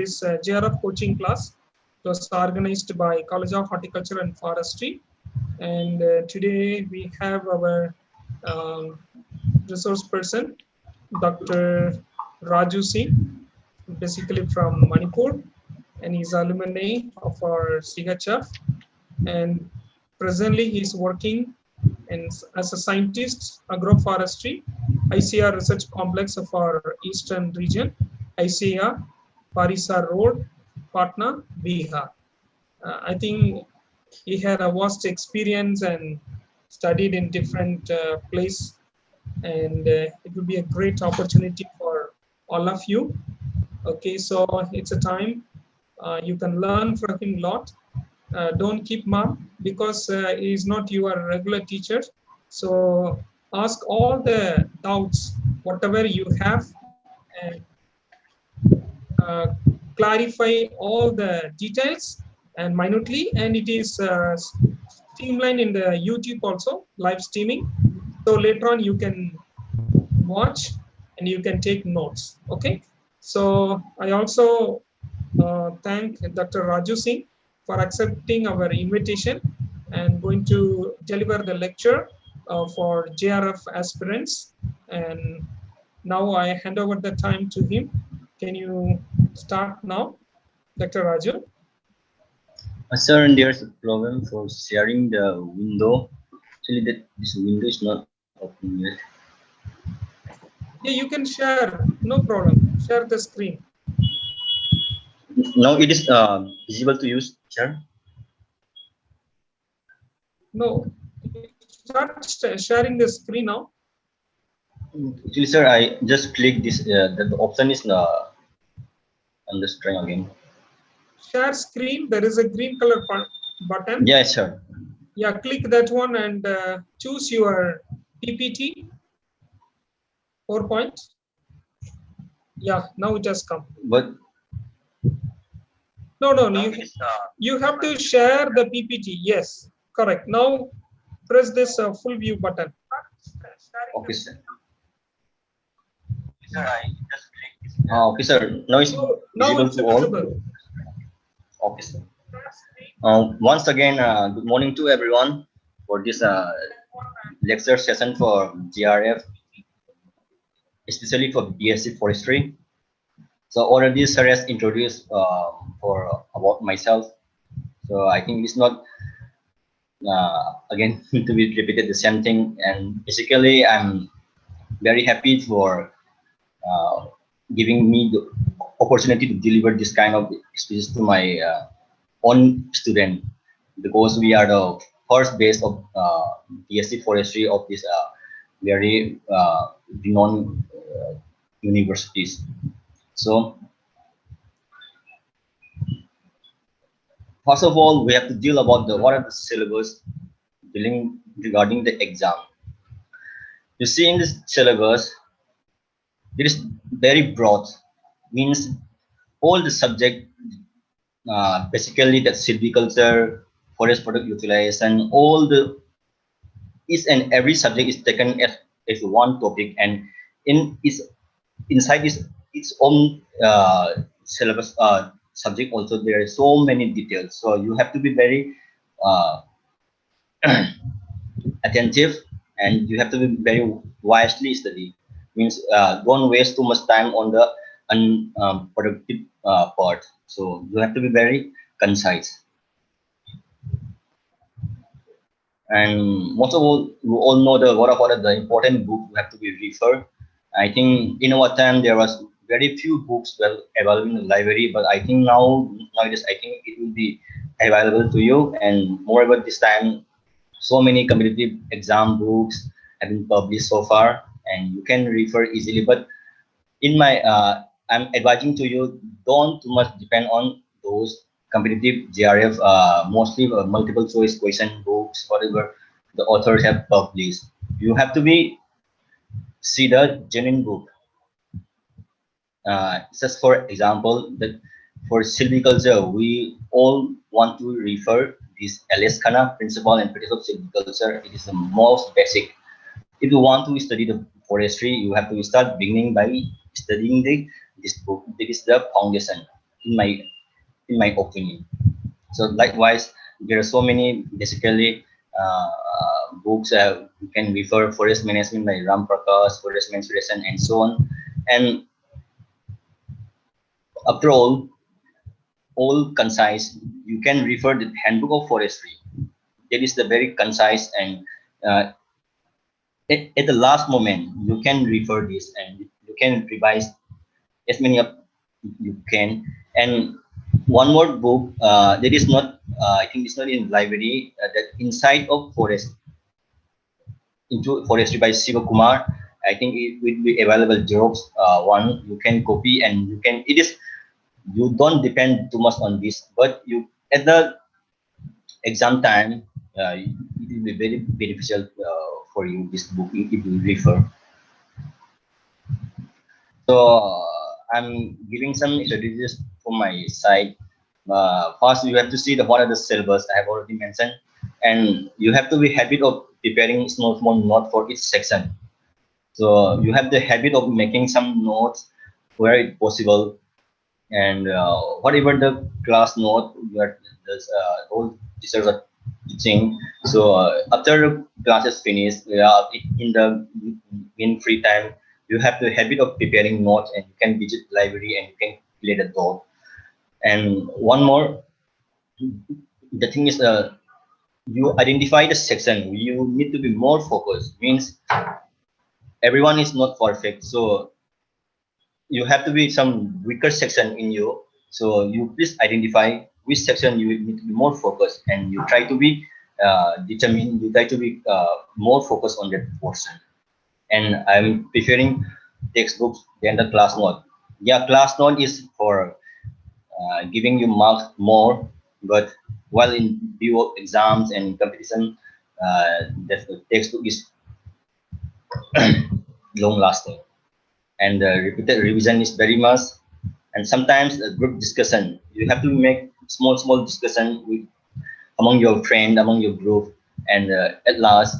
this JRF coaching class. It was organized by College of Horticulture and Forestry. And today we have our resource person, Dr. Raju Singh, basically from Manipur, and he's alumni of our CHF. And presently he's working as a scientist, agroforestry, ICR Research Complex of our Eastern region, ICR, Parisa Road, Patna, Bihar. I think he had a vast experience and studied in different places, and it will be a great opportunity for all of you. Okay, so it's a time you can learn from him a lot. Don't keep mum because he is not your regular teacher. So ask all the doubts, whatever you have, and clarify all the details and minutely. And it is streamlined in the YouTube also, live streaming. So later on you can watch and you can take notes. Okay. So I also thank Dr. Raju Singh for accepting our invitation and going to deliver the lecture for JRF aspirants. And now I hand over the time to him. Can you start now, Dr. Raju? Sir, there's a problem for sharing the window. Actually, this window is not open yet. Yeah, you can share, no problem. Share the screen. Now it is visible to use, sir? No, start sharing the screen now. Actually, sir, I just click this. The option is I'm just trying again. Share screen. There is a green color button. Yes, sir. Yeah, click that one and choose your PPT. PowerPoint. Yeah, now it has come. But no, you have to share the PPT. Yes, correct. Now press this full view button. Okay, sir. Sir, I just click this. Okay, sir. Now it's visible to all. Visible. Okay, sir. Once again, good morning to everyone for this lecture session for GRF, especially for BSc Forestry. So already sir has introduced about myself. So I think it's not again to be repeated the same thing. And basically, I'm very happy for giving me the opportunity to deliver this kind of experience to my own student, because we are the first batch of BSc Forestry of this very renowned universities. So first of all, we have to deal about what are the syllabus dealing regarding the exam. You see in this syllabus, it is very broad, means all the subject, basically that silviculture, forest product utilization, all the each and every subject is taken as one topic, and inside its own syllabus subject also there are so many details. So you have to be very attentive, and you have to be very wisely study. Means don't waste too much time on the unproductive part. So you have to be very concise. And most of all, you all know what are the important books you have to be referred. I think in our time there was very few books available in the library, but I think nowadays I think it will be available to you. And moreover, this time so many competitive exam books have been published so far, and you can refer easily. But in my I'm advising to you, don't too much depend on those competitive JRF, mostly multiple choice question books, whatever the authors have published. You have to see the genuine book. Just for example, that for silviculture, we all want to refer this L.S. Khanna Principle and Practice of Silviculture. It is the most basic. If you want to study the forestry, you have to start beginning by studying this book. This is the foundation. in my opinion. So likewise, there are so many basically books you can refer: Forest Management by Ram Prakash, Forest Mensuration, and so on. And after all concise. You can refer the Handbook of Forestry. That is the very concise, and uh, at the last moment you can refer this and you can revise as many of you can. And one more book that is not I think it's not in library, that Inside of Forest into Forestry by Siva Kumar. I think it will be available Xerox one. You can copy and you can. It is, you don't depend too much on this, but you at the exam time it will be very beneficial for you, this book, if you refer. So I'm giving some strategies from my side. First, you have to see what are the syllabus I have already mentioned, and you have to be habit of preparing small note for each section. So you have the habit of making some notes where it's possible, and whatever the class note where all teachers are teaching. So after class is finished, in the in free time, you have the habit of preparing notes, and you can visit library and you can play the dog. And one more, the thing is, you identify the section. You need to be more focused. Means everyone is not perfect, so you have to be some weaker section in you. So you please identify which section you need to be more focused, and you try to be determined. You try to be more focused on that portion. And I'm preferring textbooks than the class note. Yeah, class note is for giving you marks more, but while in view of exams and competition, the textbook is long lasting, and repeated revision is very must. And sometimes a group discussion, you have to make small discussion with among your friend, among your group, and at last,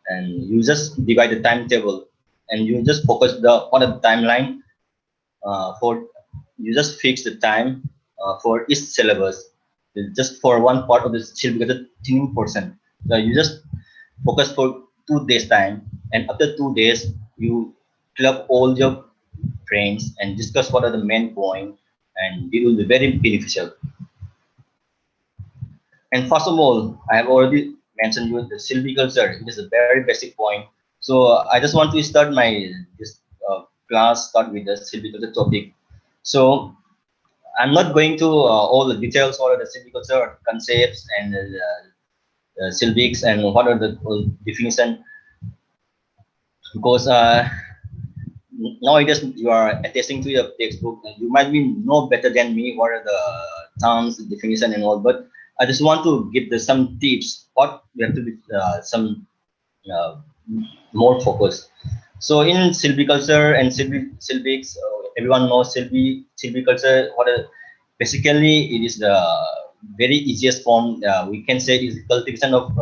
and you just divide the timetable, and you just focus the on the timeline for, you just fix the time for each syllabus, just for one part of the syllabus, the thinking portion. So you just focus for 2 days time, and after 2 days you club all your friends and discuss what are the main point, and it will be very beneficial. And first of all, I have already mentioned you the silviculture. It is a very basic point. So I just want to start my this class start with the silviculture topic. So I'm not going to all the details or the silviculture concepts and silvics and what are the definition, because nowadays you are attesting to your textbook and you might be know better than me what are the terms, definition, and all. But I just want to give the some tips what we have to be some uh, more focused. So in silviculture and silvics, everyone knows silviculture. Basically it is the very easiest form, we can say, is cultivation of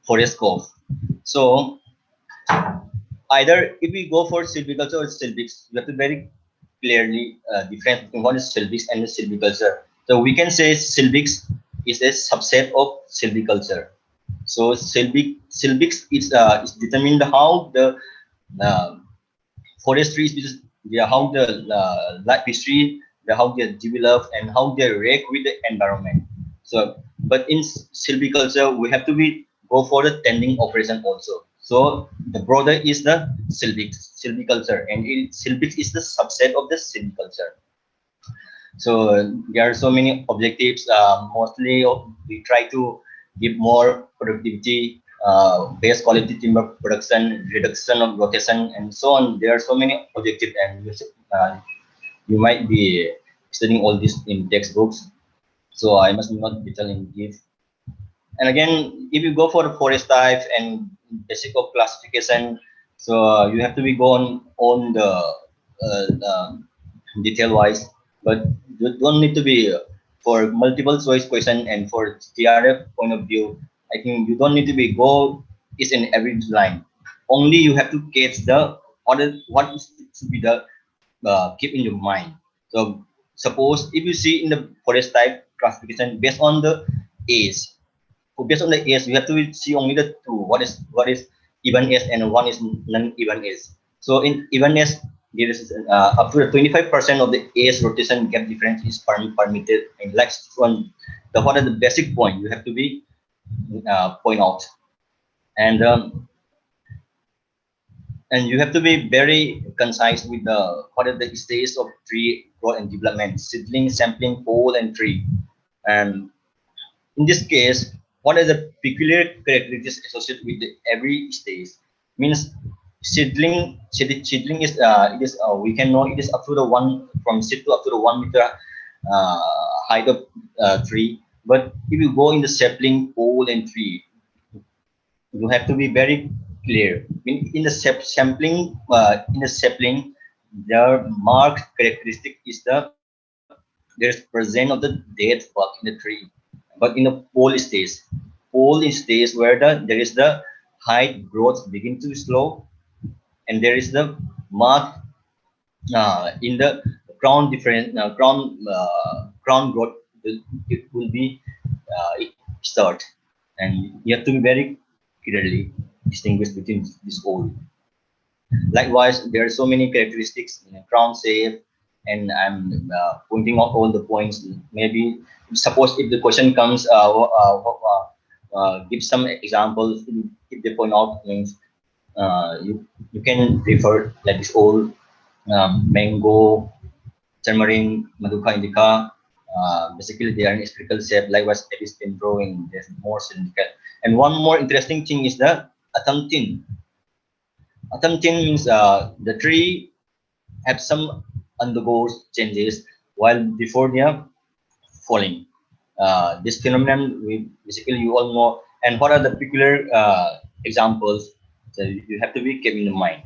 forest growth. So either if we go for silviculture or silvics, we have to very clearly difference between what is silvics and silviculture. So we can say silvics is a subset of silviculture. So silvics is determined how the uh, forestry is, how the life history, how they develop and how they react with the environment. So, but in silviculture, we have to be go for the tending operation also. So the broader is the silviculture, and silvics is the subset of the silviculture. So there are so many objectives. Mostly we try to give more productivity, base quality timber production, reduction of rotation, and so on. There are so many objectives, and you might be studying all this in textbooks. So I must not detail in this. And again, if you go for the forest type and basic of classification, so you have to be on the detail wise, but you don't need to be for multiple choice question, and for GRF point of view, I think you don't need to be go is in every line. Only you have to catch the order what is to be the keep in your mind. So suppose if you see in the forest type classification based on the age, so based on the age, you have to see only the two. What is even age and one is non-even age. So in even age, there is up to 25% of the age rotation gap difference is permitted. And like on the what are the basic point you have to be point out, and you have to be very concise with the what are the stages of tree growth and development: seedling, sampling, pole, and tree. And in this case, what are the peculiar characteristics associated with every stage? Means seedling is we can know it is up to the one from seed to up to the 1 meter height of tree. But if you go in the sapling, pole, and tree, you have to be very clear. In the sapling, the marked characteristic is there is presence of the dead bark in the tree. But in the pole is stage where there is the height growth begin to slow, and there is the mark in the crown growth. It will be it start, and you have to be very clearly distinguish between this all. Likewise, there are so many characteristics in a crown shape, and I'm pointing out all the points. Maybe suppose if the question comes, give some examples. If they point out means you can refer like this all mango, tamarind, maduka indica. Basically, they are in spherical shape. Likewise, Abyss drawing. There's more cylindrical. And one more interesting thing is the atantin. Atantin means the tree have some undergoes changes while before they are falling. This phenomenon we basically you all know. And what are the peculiar examples? So you have to be kept in mind.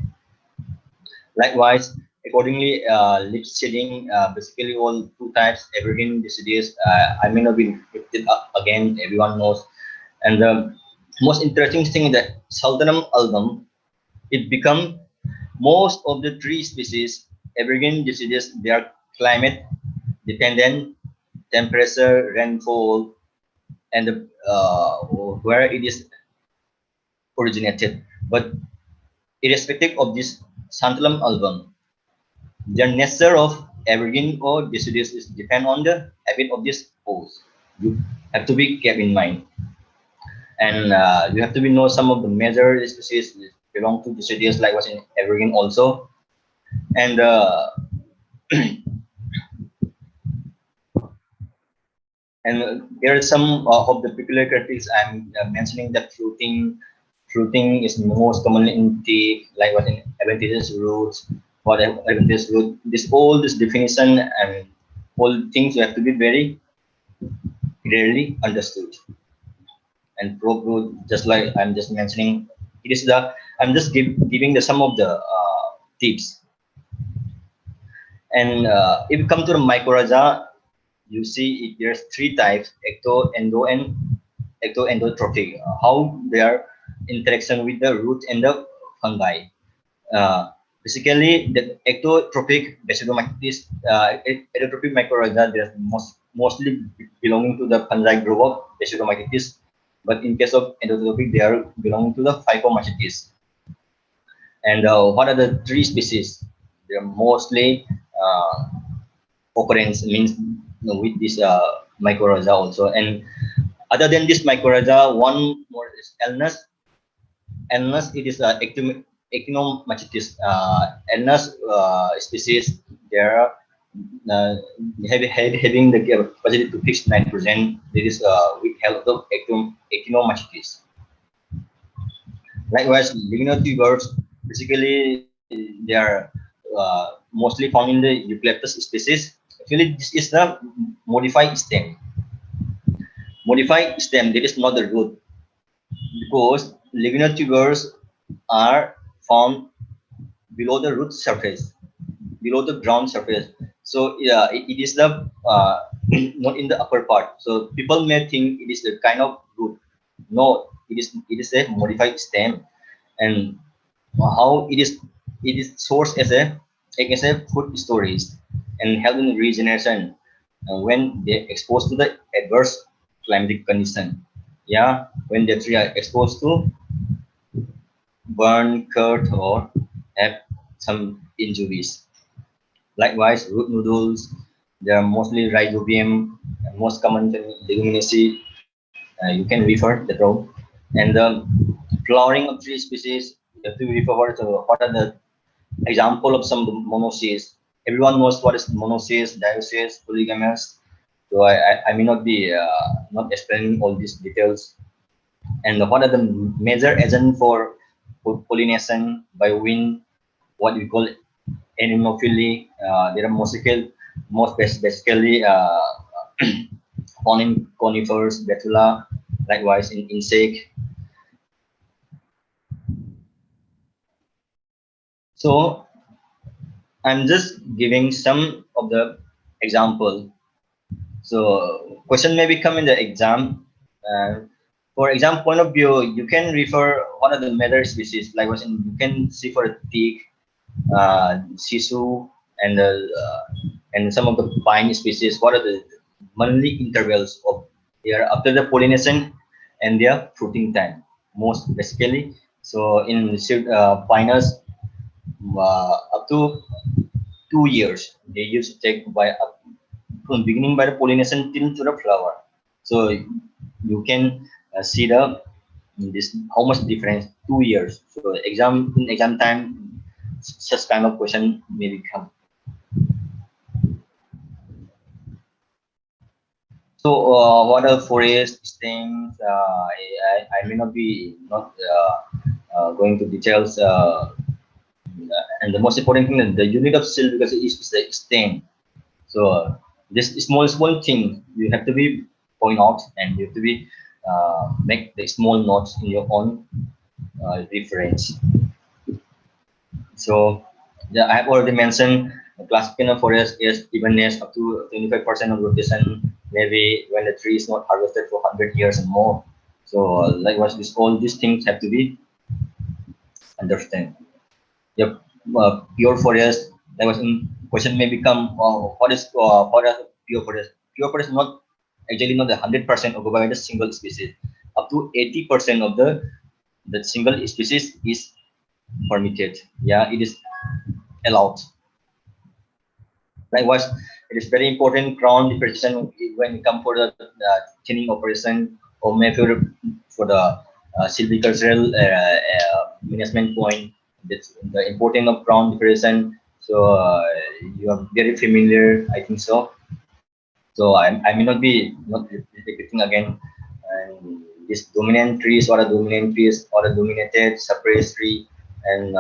Likewise, accordingly, lip shading, basically all two types, evergreen deciduous. I may not be repeated again, everyone knows. And the most interesting thing is that Saltanum album, it become most of the tree species, evergreen deciduous, they are climate dependent, temperature, rainfall, and where it is originated. But irrespective of this Santalum album, the nature of evergreen or deciduous is depend on the habit of this poles. You have to be kept in mind, and you have to be know some of the major species belong to deciduous, like was in evergreen also, and there are some of the peculiar characteristics I'm mentioning that fruiting is most commonly in tea, like what in adventitious roots, what adventitious root. This all this definition and all things you have to be very clearly understood. And probe root, just like I'm just mentioning, it is the I'm just giving the some of the tips. And if you come to the mycorrhiza, you see there's three types: ecto, endo, and ectoendotrophic. How their interaction with the root and the fungi. Basically, the ectotrophic basidomycetes, ectotrophic mycorrhiza, they're mostly belonging to the fungi group of basidomycetes. But in case of endotrophic, they are belonging to the Phycomycetes. And what are the three species? They are mostly occurrence means with this mycorrhiza also. And other than this mycorrhiza, one more is Elnus. Elnus, it is Ectinomycetes. Elnus species, they are having the capacity to fix nitrogen. There is with help of Ectinomycetes. Likewise, lignotubers, basically they are mostly found in the Eucalyptus species. Actually, this is the modified stem. Modified stem, that is not the root, because lignotubers are found below the root surface, below the ground surface. So yeah, it is the not in the upper part. So people may think it is the kind of root. No, it is a modified stem, and how it is sourced as a food storage. and help in regeneration when they're exposed to the adverse climatic condition. Yeah, when the tree are exposed to burn, cut, or have some injuries. Likewise, root noodles, they are mostly rhizobium, most common leguminaceae. You can refer the row. And the flowering of tree species, you have to refer to what are the example of some of the monoecious. Everyone knows what is monoecious, dioecious, polygamous. So I may not be not explaining all these details. And what are the major agents for pollination by wind? What we call anemophily. There are basically conifers, betula, likewise in insect. So I'm just giving some of the example. So question may become in the exam. For exam point of view, you can refer one of the major species. Likewise, you can see for a teak, sisu, and some of the pine species. What are the monthly intervals of their after the pollination and their fruiting time? Most basically, so in pinus, up to 2 years they used to take by up from beginning by the pollination till to the flower. So you can see the this how much difference 2 years. So exam in exam time, such kind of question may become. So what are forest things? I may not be not going to details. And the most important thing is the unit of cell because it is the stain. So this small thing you have to be point out, and you have to be make the small notes in your own reference. So yeah, I have already mentioned the classical forest is evenness up to 25% of rotation, maybe when the tree is not harvested for 100 years and more. So likewise, all these things have to be understood. Yep, pure forest. There was in question may become what is pure forest? Pure forest is not actually not the 100% occupied by the single species. Up to 80% of the single species is permitted. Yeah, it is allowed. Likewise, it is very important crown depreciation when it comes for the thinning operation or maybe for the silvicultural management point. That's the importance of crown depreciation. So you are very familiar, I think so. So I may not be not repeating again. And these dominant trees or the dominant trees or the dominated suppressed tree and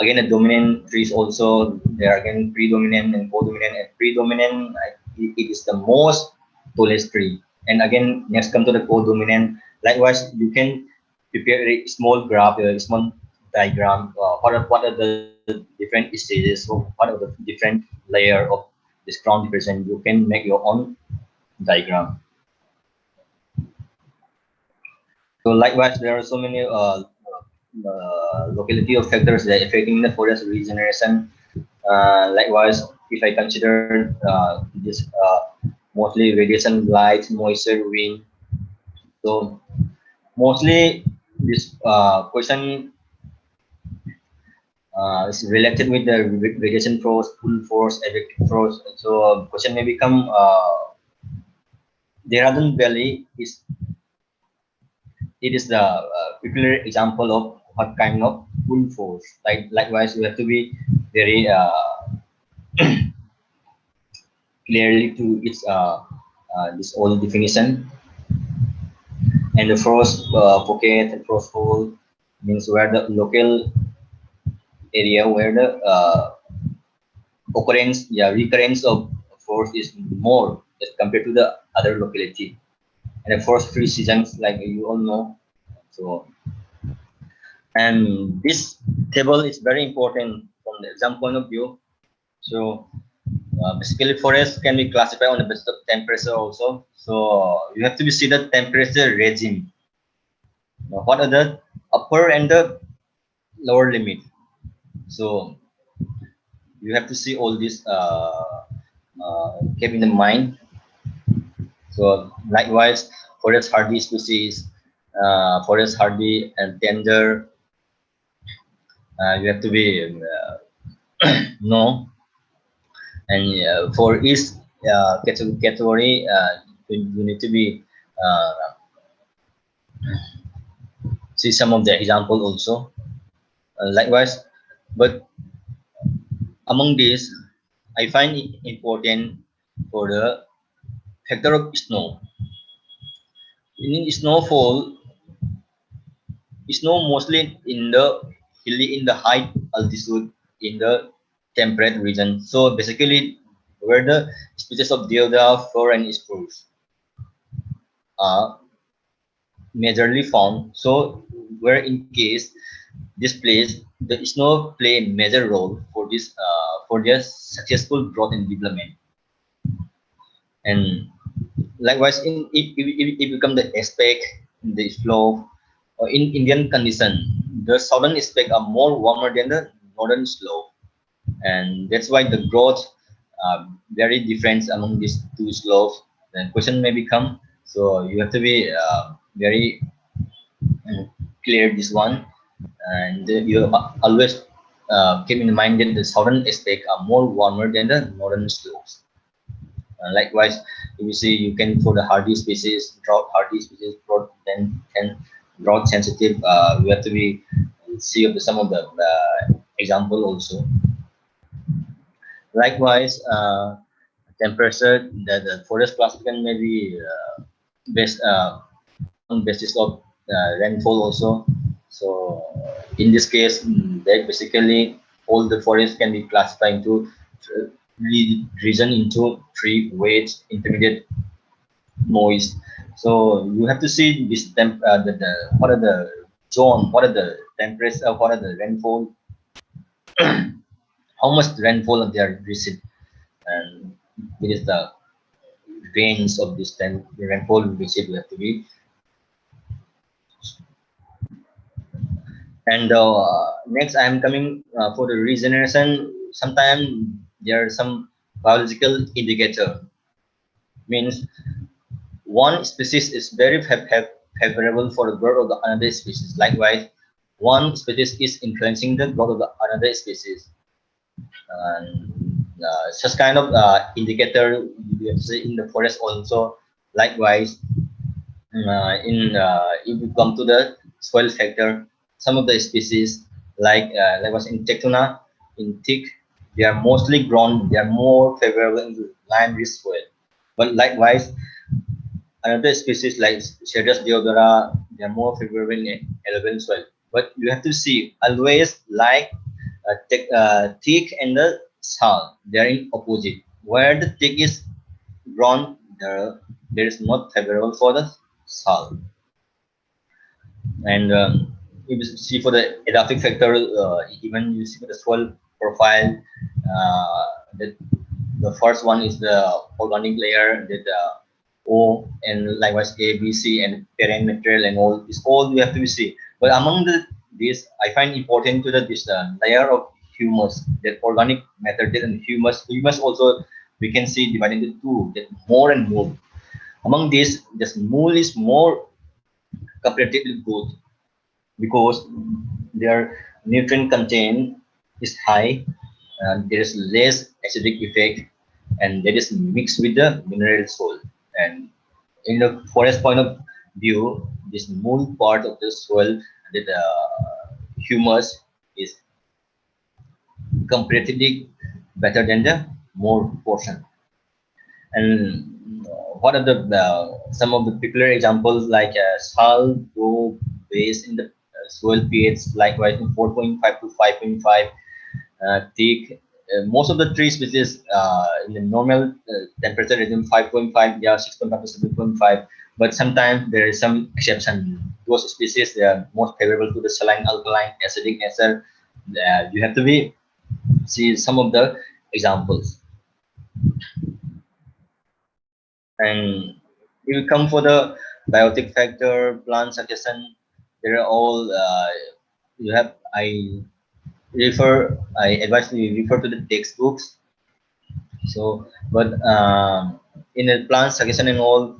again the dominant trees also there are again predominant and codominant and predominant it is the most tallest tree, and again next come to the codominant. Likewise you can prepare a small graph, a small diagram, what are the different stages, so what are the different layer of this crown depression. You can make your own diagram. So likewise, there are so many locality of factors that affecting the forest regeneration. Likewise, if I consider this mostly radiation, light, moisture, wind. So mostly this question is related with the radiation force, pull force, effective force. So question may become Dehradun Valley is it is the peculiar example of what kind of pull force. Likewise, you have to be very clearly to its this old definition. And the frost pocket and frost hole means where the local area where the occurrence, yeah, recurrence of frost is more as compared to the other locality. And the frost free seasons, like you all know. So, and this table is very important from the exam point of view. So basically, forest can be classified on the basis of temperature also. So you have to be see the temperature regime. Now, what are the upper and the lower limit? So you have to see all this kept in the mind. So likewise, forest hardy species, forest hardy and tender, you have to be know. And for each category, you need to be see some of the example also. Likewise, but among these, I find it important for the factor of snow. In snowfall, snow mostly in the hilly, in the high altitude, in the temperate region. So basically, where the species of deodar, fir, and spruce are majorly found. So where in case this place, the snow play a major role for this for their successful growth and development. And likewise, in it become the aspect, the slope, in Indian condition, the southern aspect are more warmer than the northern slope, and that's why the growth very different among these two slopes. Then question may become, so you have to be very clear this one, and you always keep in mind that the southern aspect are more warmer than the northern slopes. Likewise, if you see, you can for the hardy species, drought hardy species, drought then drought sensitive. We have to be see of the some of the example also. Likewise, temperature, the forest classification may be based on basis of rainfall also. So in this case, that basically all the forests can be classified into region into three: wet, intermediate, moist. So you have to see this the what are the zone, what are the temperature, what are the rainfall, how much rainfall they are received, and it is the range of this rainfall received we have to be. And next, I am coming for the regeneration. Sometimes there are some biological indicator. Means one species is very favorable for the growth of the another species. Likewise, one species is influencing the growth of the another species. And such kind of indicator you have to see in the forest also. Likewise, if you come to the soil factor, some of the species likewise in Tectona, in thick, they are mostly grown, they are more favorable in the lime-rich soil. But likewise, another species like Cedrus deodara, they are more favorable in alluvial soil. But you have to see always like thick and the salt, they are in opposite. Where the thick is grown, there is not favorable for the salt. And if you see for the edaphic factor, even you see for the soil profile, that the first one is the organic layer, that O, and likewise A, B, C, and terrain material, and all this all you have to see. But among this, I find important to this layer of humus, that organic matter, and humus. Humus also we can see divided into two, that more and more. Among these, this mole is more comparatively good because their nutrient content is high, and there is less acidic effect, and that is mixed with the mineral soil. And in the forest point of view, this mold part of the soil, the humus, is comparatively better than the more portion. And what are the some of the particular examples like salt go base in the soil pH, likewise in 4.5 to 5.5, thick. Most of the tree species in the normal temperature region 5.5, they are 6.5 to 7.5. But sometimes there is some exception. Those species, they are most favorable to the saline, alkaline, acidic nature. You have to be see some of the examples. And if you come for the biotic factor, plant suggestion, they are all you have. I I advise you refer to the textbooks. So, but in the plant suggestion and all,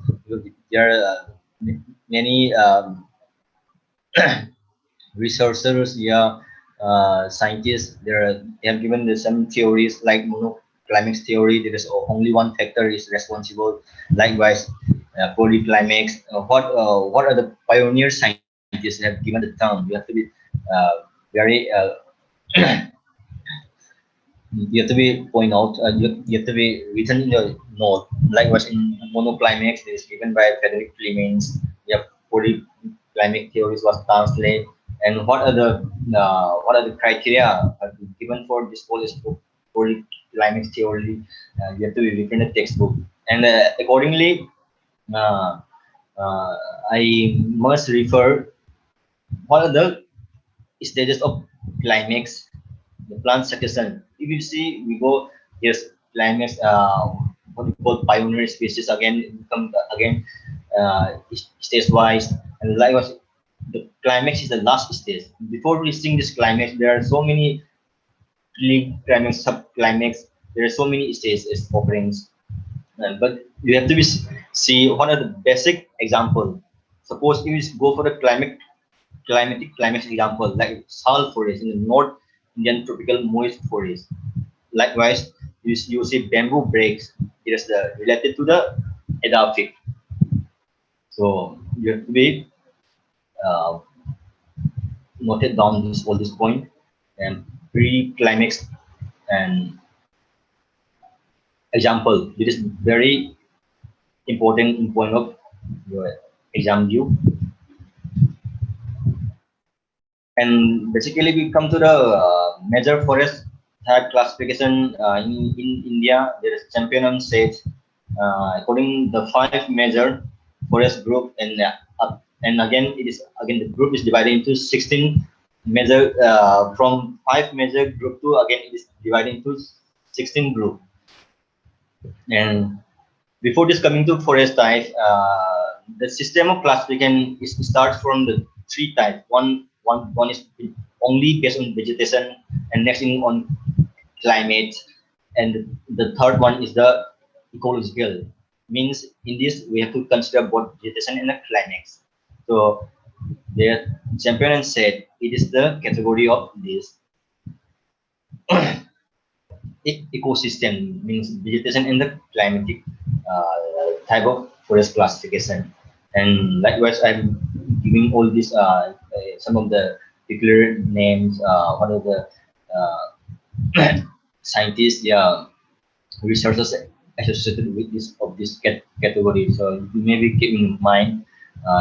there are many researchers, yeah, scientists. They have given some theories like monoclinics theory. There is only one factor is responsible. Likewise, polyclinics. What are the pioneer scientists that have given the term? You have to be very you have to be point out. You have to be written in the note. Likewise, in monoclinics, it is given by Frederick Flemings. Yeah, polyclinic theories was translated. And what are the criteria given for this polyclinic theory? You have to be written in the textbook. And accordingly, uh, uh, I must refer what are the stages of climax, the plant succession. If you see, we go here's climax, what we call pioneer species again, come again stage wise, and likewise, the climax is the last stage. Before reaching this climax, there are so many climax, subclimax. There are so many stages offerings, but you have to see what are the basic example. Suppose you go for the climatic climate example like sal forest in the North Indian tropical moist forest. Likewise, you see bamboo breaks. It is related to the edaphic. So you have to be uh, noted down all this point and pre-climax and example. It is very important in point of your exam view. And basically, we come to the major forest type classification in India. There is champion and sage. According the five major forest group, and again it is again the group is divided into 16 major from five major group to again it is divided into 16 group. And before this coming to forest type, the system of classification starts from the three types. One is only based on vegetation, and next thing on climate, and the third one is the ecological. Means in this we have to consider both vegetation and the climate. So the champion said it is the category of this ecosystem, means vegetation and the climatic type of forest classification. And likewise, I'm giving all these some of the particular names. What are the scientists, yeah, researchers associated with this category. So you maybe keep in mind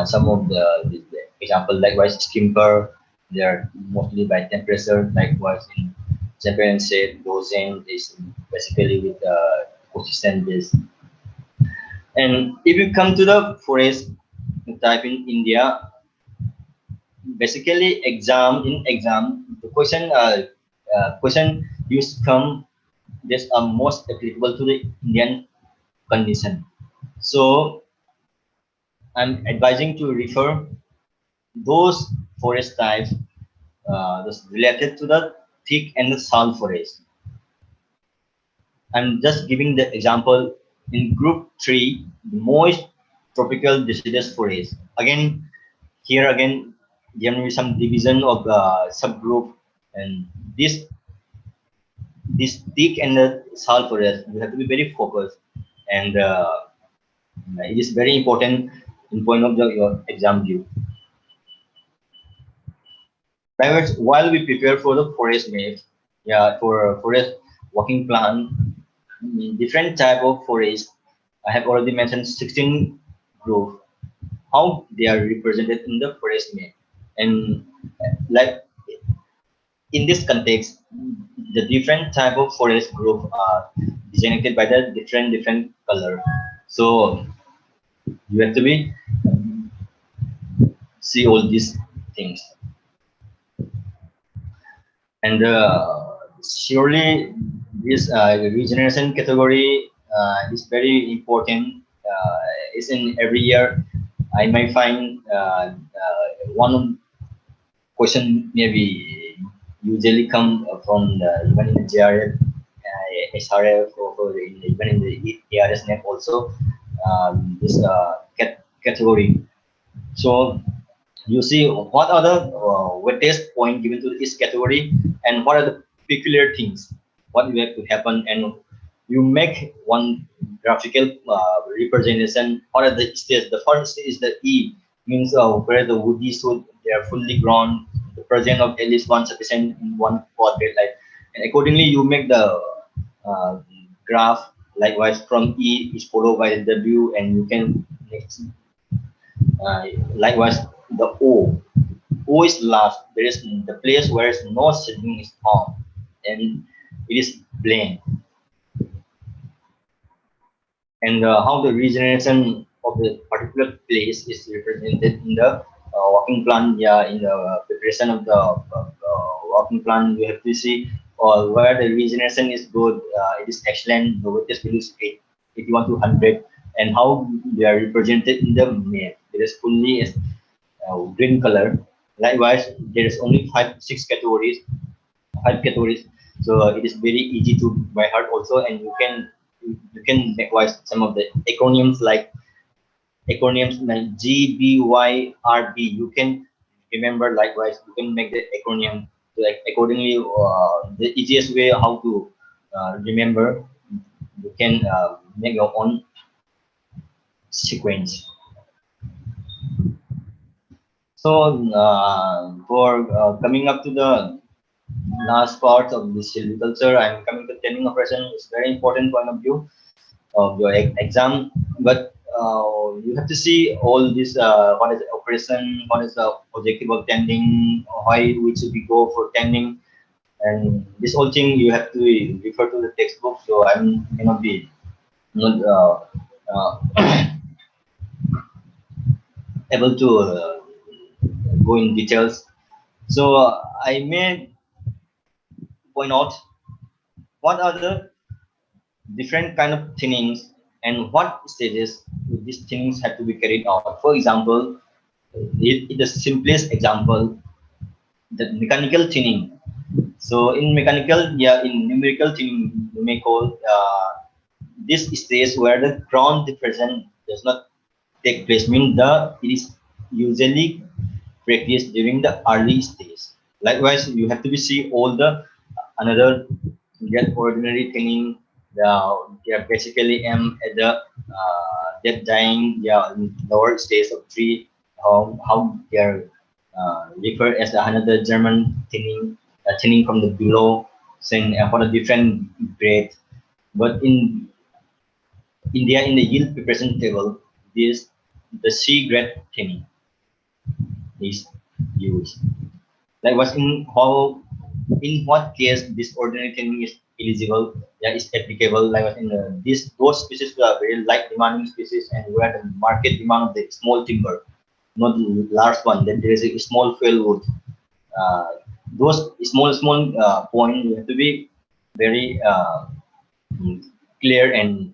some of the example. Likewise, skimper, they are mostly by temperature. Likewise, in Japan said dosing is basically with ecosystem based. And if you come to the forest type in India, basically exam the question used come this are most applicable to the Indian condition. So I'm advising to refer those forest types that's related to the thick and the salt forest. I'm just giving the example in group 3, moist tropical deciduous forest. Again, here again, there will be some division of subgroup, and this thick and the salt forest, you have to be very focused, and it is very important in point of your exam view. Likewise, while we prepare for the forest map, yeah, for forest walking plan, different type of forest. I have already mentioned 16 group, how they are represented in the forest map, and like in this context, the different type of forest group are designated by the different color. So you have to be see all these things, and surely this regeneration category is very important. It's in every year. I might find one question maybe usually come from even in the JRF, SRF, or even in the ARSNet also, this category. So you see what are the weightage point given to this category, and what are the peculiar things what you have to happen, and you make one graphical representation. What are the stage? The first stage is the E, means where the woody should they are fully grown, the presence of at least one sufficient in one quadrant, like, and accordingly you make the uh, graph. Likewise, from E is followed by the W, and you can next, likewise the O. O is last. There is the place where no shading is found, and it is plain. And how the regeneration of the particular place is represented in the working plan. Yeah, in the preparation of the working plan, you have to see where the regeneration is good. It is excellent. The weightage value is 81 to 100, and how they are represented in the map. It is fully green color. Likewise, there is only five categories, so it is very easy to by heart also, and you can memorize some of the acronyms like GBYRB. You can remember. Likewise, you can make the acronym like accordingly. The easiest way how to remember, you can make your own sequence. So for coming up to the last part of this silviculture, I'm coming to training operation. It's very important point of view of your exam, but you have to see all this. What is the operation? What is the objective of tending? Why we should we go for tending? And this whole thing you have to refer to the textbook. So I'm cannot be not able to go in details. So I may point out what are the different kind of thinnings and what stages these thinnings have to be carried out. For example, the simplest example, the mechanical thinning. So in mechanical, yeah, in numerical thinning, you may call this stage where the ground diffraction does not take place. Mean it is usually practiced during the early stage. Likewise, you have to be see all the another get ordinary thinning. They are basically at the dead dying, yeah, in lower stage of tree. How they are referred as another German thinning, thinning from the below, saying for a different grade. But in India, in the yield preparation table, this the C grade thinning is used. Like was in what case this ordinary thinning is eligible, yeah, is applicable. Like was in those species are very light demanding species, and where the market demand of the small timber, not the large one. Then there is a small fuel wood. Uh, those small point you have to be very clear, and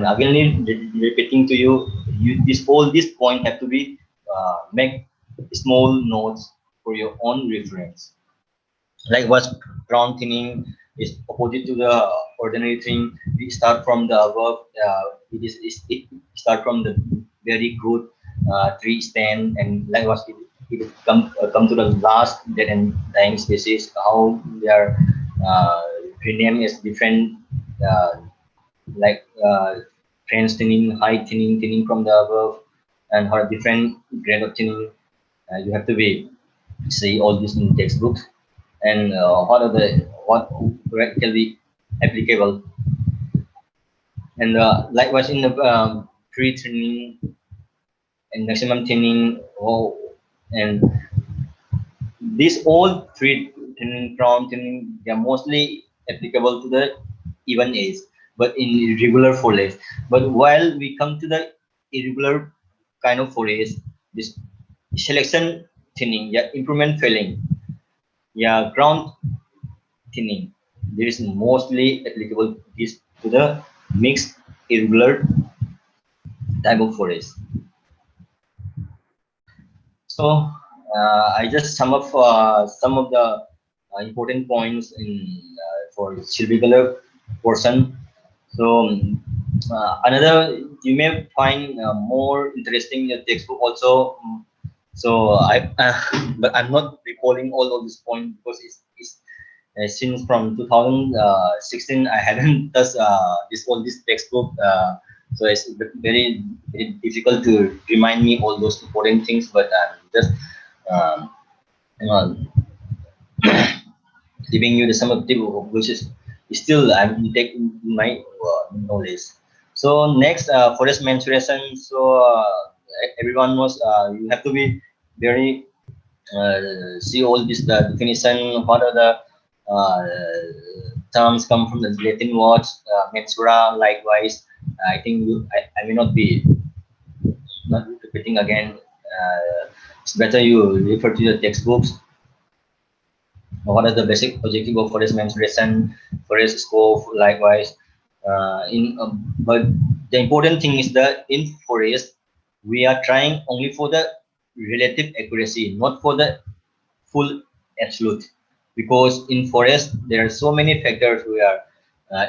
again repeating to you, this all this point have to be make small notes for your own reference. Like what's ground thinning is opposite to the ordinary thing. We start from the above. It start from the very good tree stand, and like what it come to the last dead and dying species. How they are renamed as different, uh, like trans thinning, high thinning, thinning from the above, and how different grade of thinning. You have to be see all this in textbooks, and what practically applicable, and likewise in the pre-thinning and maximum thinning. Oh, and these all three thinning, crown thinning, they are mostly applicable to the even age, but in irregular foliage. But while we come to the irregular kind of foliage, this selection thinning, yeah, improvement failing, yeah, ground thinning. This is mostly applicable is to the mixed irregular type of forest. So I just sum up some of the important points in for silviculture portion. So another you may find more interesting in the textbook also. So I but I'm not recalling all of this point because it's since from 2016 I haven't touched this textbook. So it's very very difficult to remind me all those important things. But I'm just um, you know, giving you the sum of which is still I'm taking my knowledge. So next, forest mensuration. So everyone knows you have to be very see all this the definition. What are the uh, terms come from the Latin words? Mensura. Likewise, I think I may not be not repeating again. It's better you refer to the textbooks. What is the basic objective of forest mensuration, forest scope, likewise. But the important thing is that in forest, we are trying only for the relative accuracy, not for the full absolute. Because in forest, there are so many factors we are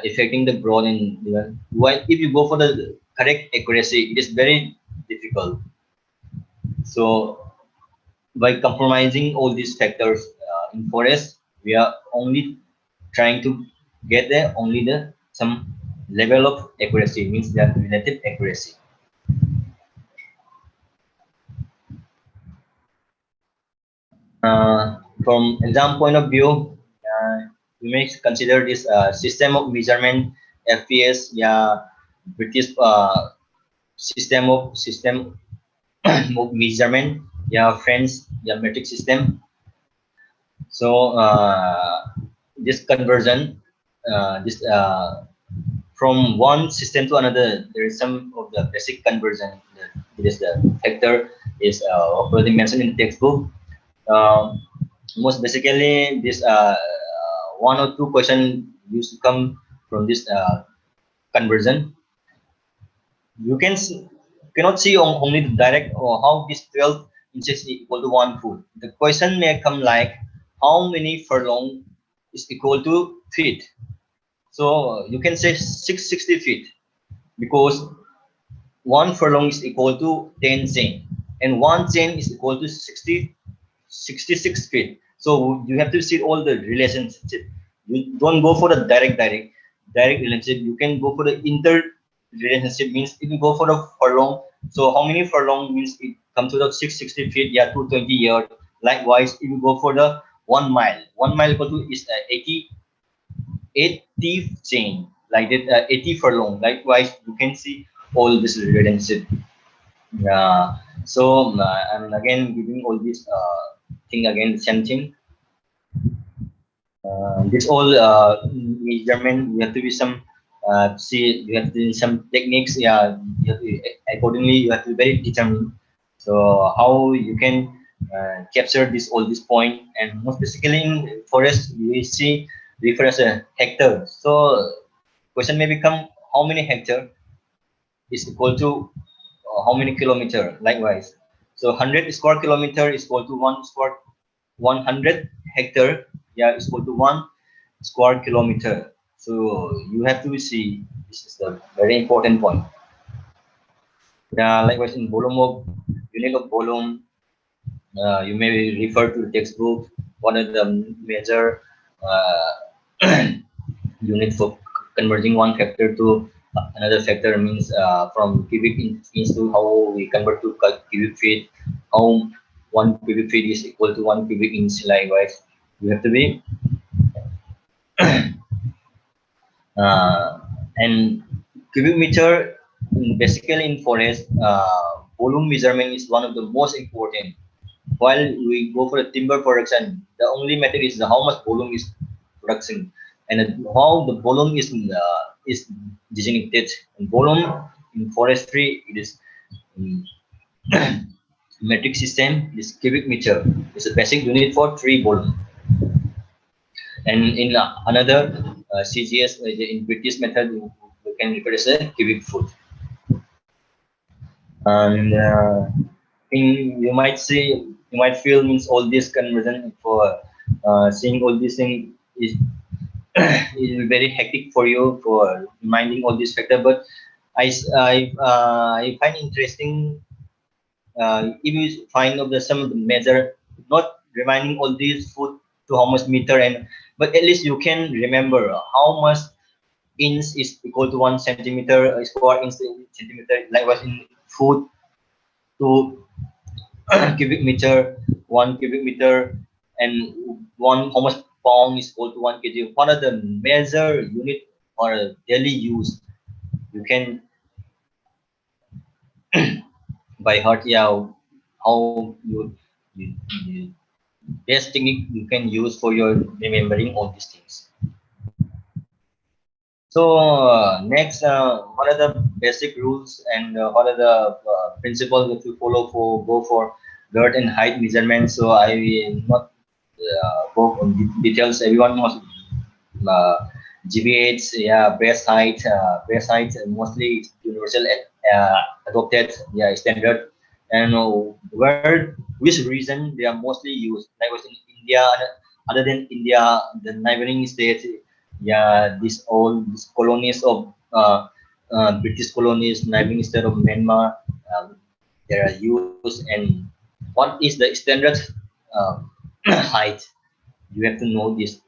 affecting the growth in. While if you go for the correct accuracy, it is very difficult. So by compromising all these factors in forest, we are only trying to get there only the some level of accuracy, means that relative accuracy. From exam point of view, you may consider this system of measurement, FPS, yeah, British system of measurement, yeah, French, yeah, metric system. So this conversion, this from one system to another, there is some of the basic conversion. It is the factor is already mentioned in the textbook. Um, Most basically, this one or two question used to come from this conversion. You cannot see only the direct or how this 12 inches is equal to 1 foot. The question may come like how many furlong is equal to feet. So you can say 660 feet because one furlong is equal to 10 chain and one chain is equal to 66 feet. So you have to see all the relationship. You don't go for the direct relationship. You can go for the inter relationship, means if you go for the furlong, so how many furlong means it comes to the 660 feet, yeah, 220 years. Likewise, if you go for the 1 mile equal to is 80 chain, like that, 80 furlong. Likewise, you can see all this relationship. So I'm again giving all this thing again, same thing. This all measurement, you have to be some see, you have to be some techniques. Yeah, you have to, accordingly you have to be very determined. So how you can capture this all this point, and most basically in forest we see refer as a hectare. So question may become how many hectare is equal to how many kilometer. Likewise, so 100 square kilometer is equal to 100 hectare, yeah, is equal to 1 square kilometer. So you have to see, this is the very important point. Yeah, likewise in volume of unit of volume, you may refer to the textbook. What are the major unit for converting one factor to another factor, means from cubic inch to how we convert to cubic feet, how 1 cubic feet is equal to 1 cubic inch. Likewise, you have to be and cubic meter. Basically in forest, volume measurement is one of the most important. While we go for a timber production, the only method is how much volume is production, and how the volume is designated. And volume in forestry, it is metric system. This cubic meter is a basic unit for tree volume. And in another CGS, in British method, we can refer as a cubic foot. And you might see, you might feel means all this conversion for seeing all these things is it will be very hectic for you for reminding all these factors. But I find interesting if you find of the some of the measure, not reminding all these food to how much meter, and but at least you can remember how much inch is equal to 1 centimeter, square inch centimeter. Likewise in food to cubic meter, 1 cubic meter, and one how much pound is equal to 1 kg. What are the measure unit or daily use? You can by heart, yeah, how you best technique you can use for your remembering all these things. So next, what are the basic rules and what are the principles that you follow for go for girth and height measurement? So I will not go on details. Everyone must uh, GBH, yeah, breast height mostly it's universal adopted, yeah, standard. And where which reason they are mostly used? Like was in India, other than India, the neighboring states, yeah, these colonies of British colonies, neighboring state of Myanmar, they are used. And what is the standard uh, height? You have to know this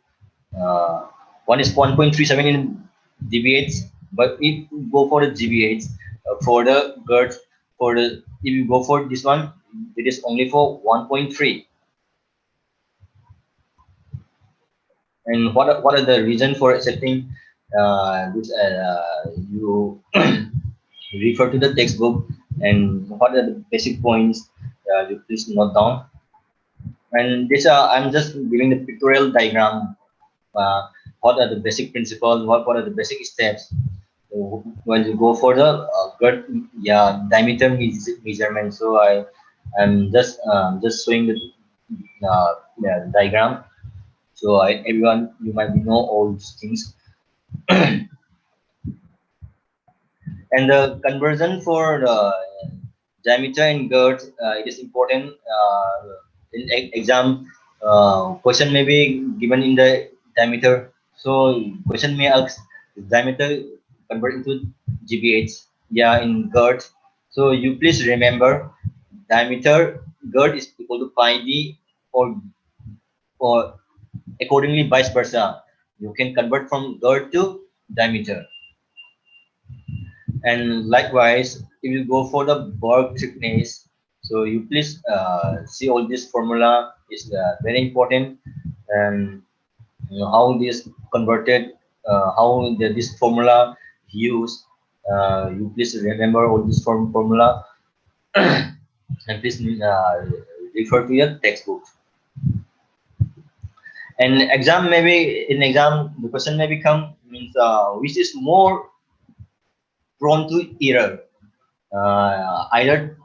uh, one is 1.37 in dBH, but if you go for the GBH, for the girth, for the if you go for this one, it is only for 1.3. And what are the reason for accepting this? You refer to the textbook, and what are the basic points? You please note down. And this I'm just giving the pictorial diagram. What are the basic principles? What are the basic steps? When you go for the girth, yeah, diameter measurement. So I'm just showing the yeah, diagram. So everyone you might know all these things. And the conversion for the diameter and girth, it is important. In exam, question may be given in the diameter. So question may ask diameter convert into GBH. Yeah, in girth. So you please remember diameter girth is equal to pi d, or accordingly vice versa. You can convert from girth to diameter. And likewise, if you go for the Borg thickness, so you please see all this formula is very important, and you know, how this converted, how this formula used. You please remember all this formula and please refer to your textbook. And exam maybe in exam the question may become means which is more prone to error, either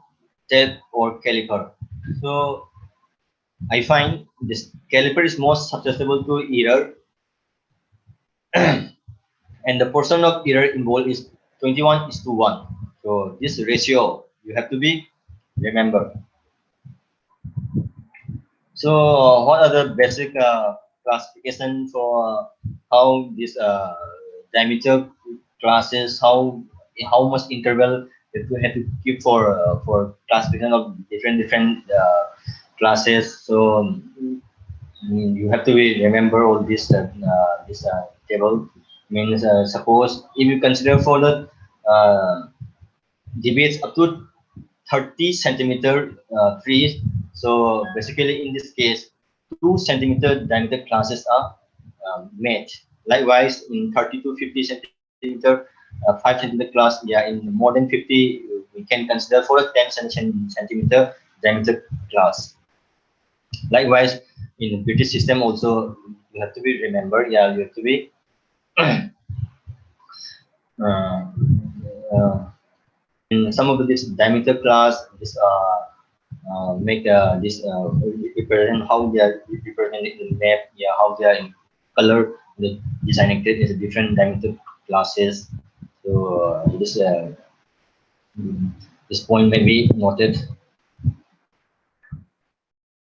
tape or caliper. So I find this caliper is most susceptible to error, and the percent of error involved is 21:1. So this ratio you have to be remember. So what are the basic classification for how this diameter classes, how much interval that you have to keep for classification of different classes. So you have to be remember all this table. Means suppose if you consider for the debates up to 30 centimeter trees. So basically in this case, 2 centimeter diameter classes are made. Likewise, in 30 to 50 centimeter, 5 centimeter class, yeah, in more than 50, we can consider for a 10 centimeter diameter class. Likewise, in the British system also, you have to be remembered, yeah, you have to be uh, in some of this diameter class, this make this represent how they are represented in the map, yeah, how they are in color. The designated is different diameter classes. So this point may be noted.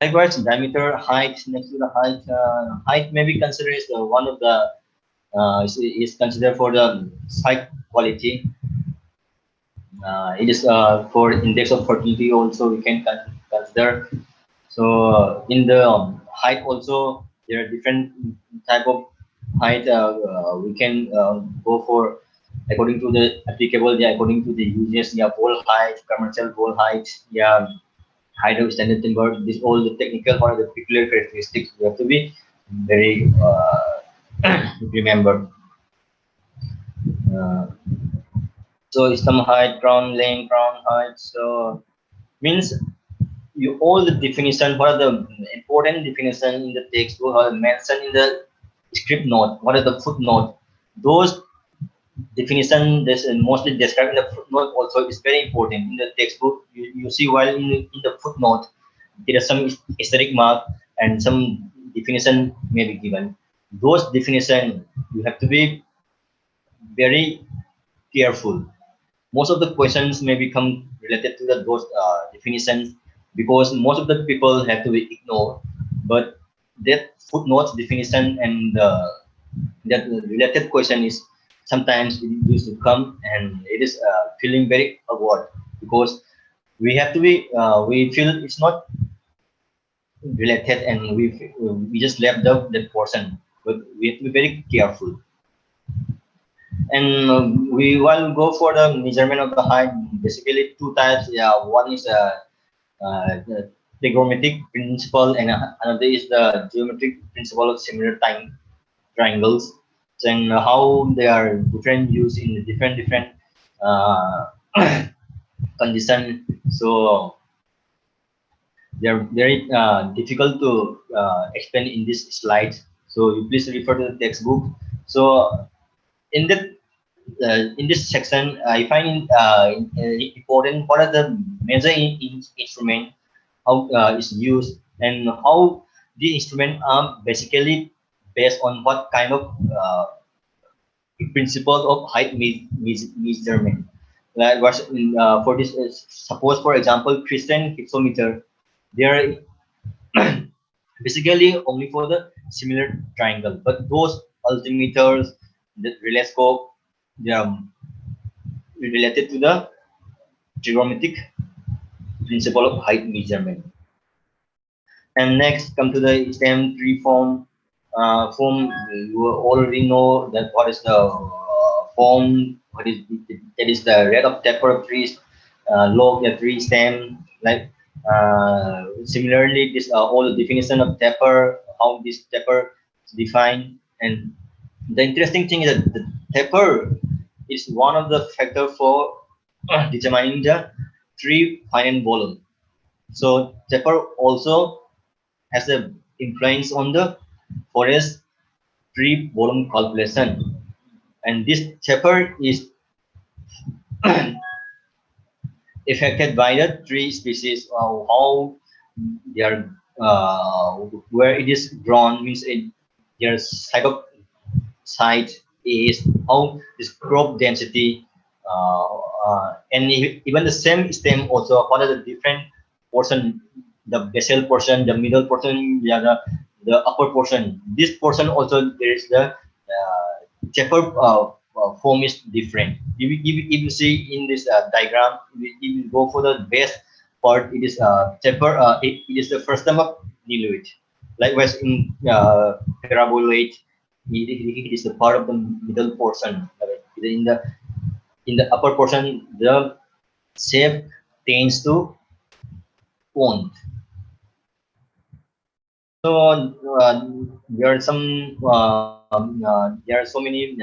Likewise, diameter, height, next to the height, height may be considered as one of the is considered for the site quality. It is for index of fertility also we can consider. So in the height also there are different type of height we can go for according to the applicable, yeah, according to the uses, yeah, pole height, commercial pole height, yeah, height of standard timber. This all the technical or the particular characteristics we have to be very remember. Uh, so stem height, crown length, crown height. So means you all the definition, what are the important definition in the textbook or mentioned in the script note, what are the footnote, those definition this mostly described in the footnote also is very important in the textbook. You see while in the footnote there is some asterisk mark and some definition may be given. Those definition you have to be very careful. Most of the questions may become related to those definitions because most of the people have to be ignored. But that footnotes definition and that related question is sometimes it used to come and it is feeling very awkward because we have to be we feel it's not related and we just left that portion, but we have to be very careful. And we will go for the measurement of the height. Basically, two types. Yeah, one is the trigonometric principle, and another is the geometric principle of similar triangles. And how they are different used in different uh, condition. So they are very difficult to explain in this slide. So you please refer to the textbook. So in that in this section, I find important what are the major instrument, how is used, and how the instrument are basically based on what kind of principle of height measurement. Like was for this, suppose for example, Christian hypsometer, they are basically only for the similar triangle, but those altimeters, the relescope, they are related to the trigonometric principle of height measurement. And next, come to the stem tree form. Form, you already know that what is the form, what is that is the rate of taper of trees, log the tree stem. Like similarly, this all the definition of taper, how this taper is defined, and the interesting thing is that the taper is one of the factor for determining the tree finite volume. So taper also has a influence on the forest tree volume calculation, and this taper is affected by the tree species, how they are where it is grown means their site is how this crop density and even the same stem also what are the different portion, the basal portion, the middle portion, yeah, the upper portion, this portion also there is the taper form is different. If you see in this diagram, if you go for the base part, it is taper, it is the first term of niloid. Likewise in paraboloid, it is the part of the middle portion. In the upper portion, the shape tends to cone. So there are some there are so many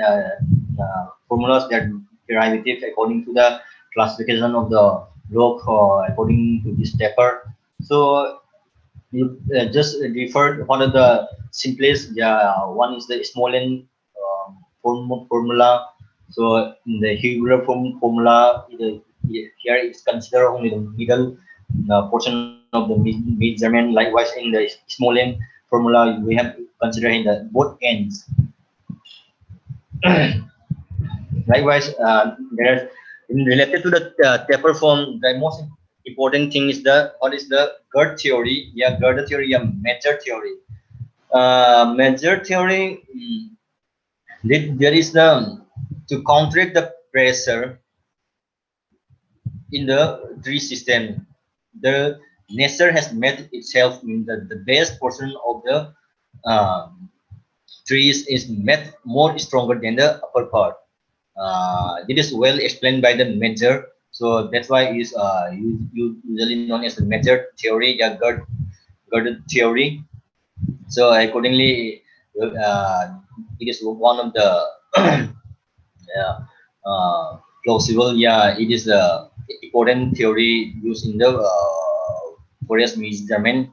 formulas that derivative according to the classification of the rock according to this taper. So you just referred one of the simplest. Yeah, one is the Smolen formula. So in the Hubler formula, here it's considered only the middle portion of the measurement. Likewise, in the Smolen formula, we have considering the both ends. Likewise, there in related to the taper form, the most important thing is what is the GERT theory? Yeah, GERT theory, yeah, measure theory. Measure theory, there is the to counteract the pressure in the tree system. The nature has made itself in the base portion of the uh, trees is made more stronger than the upper part. It is well explained by the measure, so that's why it is usually known as the measure theory, yeah, GERD theory. So accordingly, it is one of the yeah, plausible. Yeah, it is the important theory used in the forest measurement.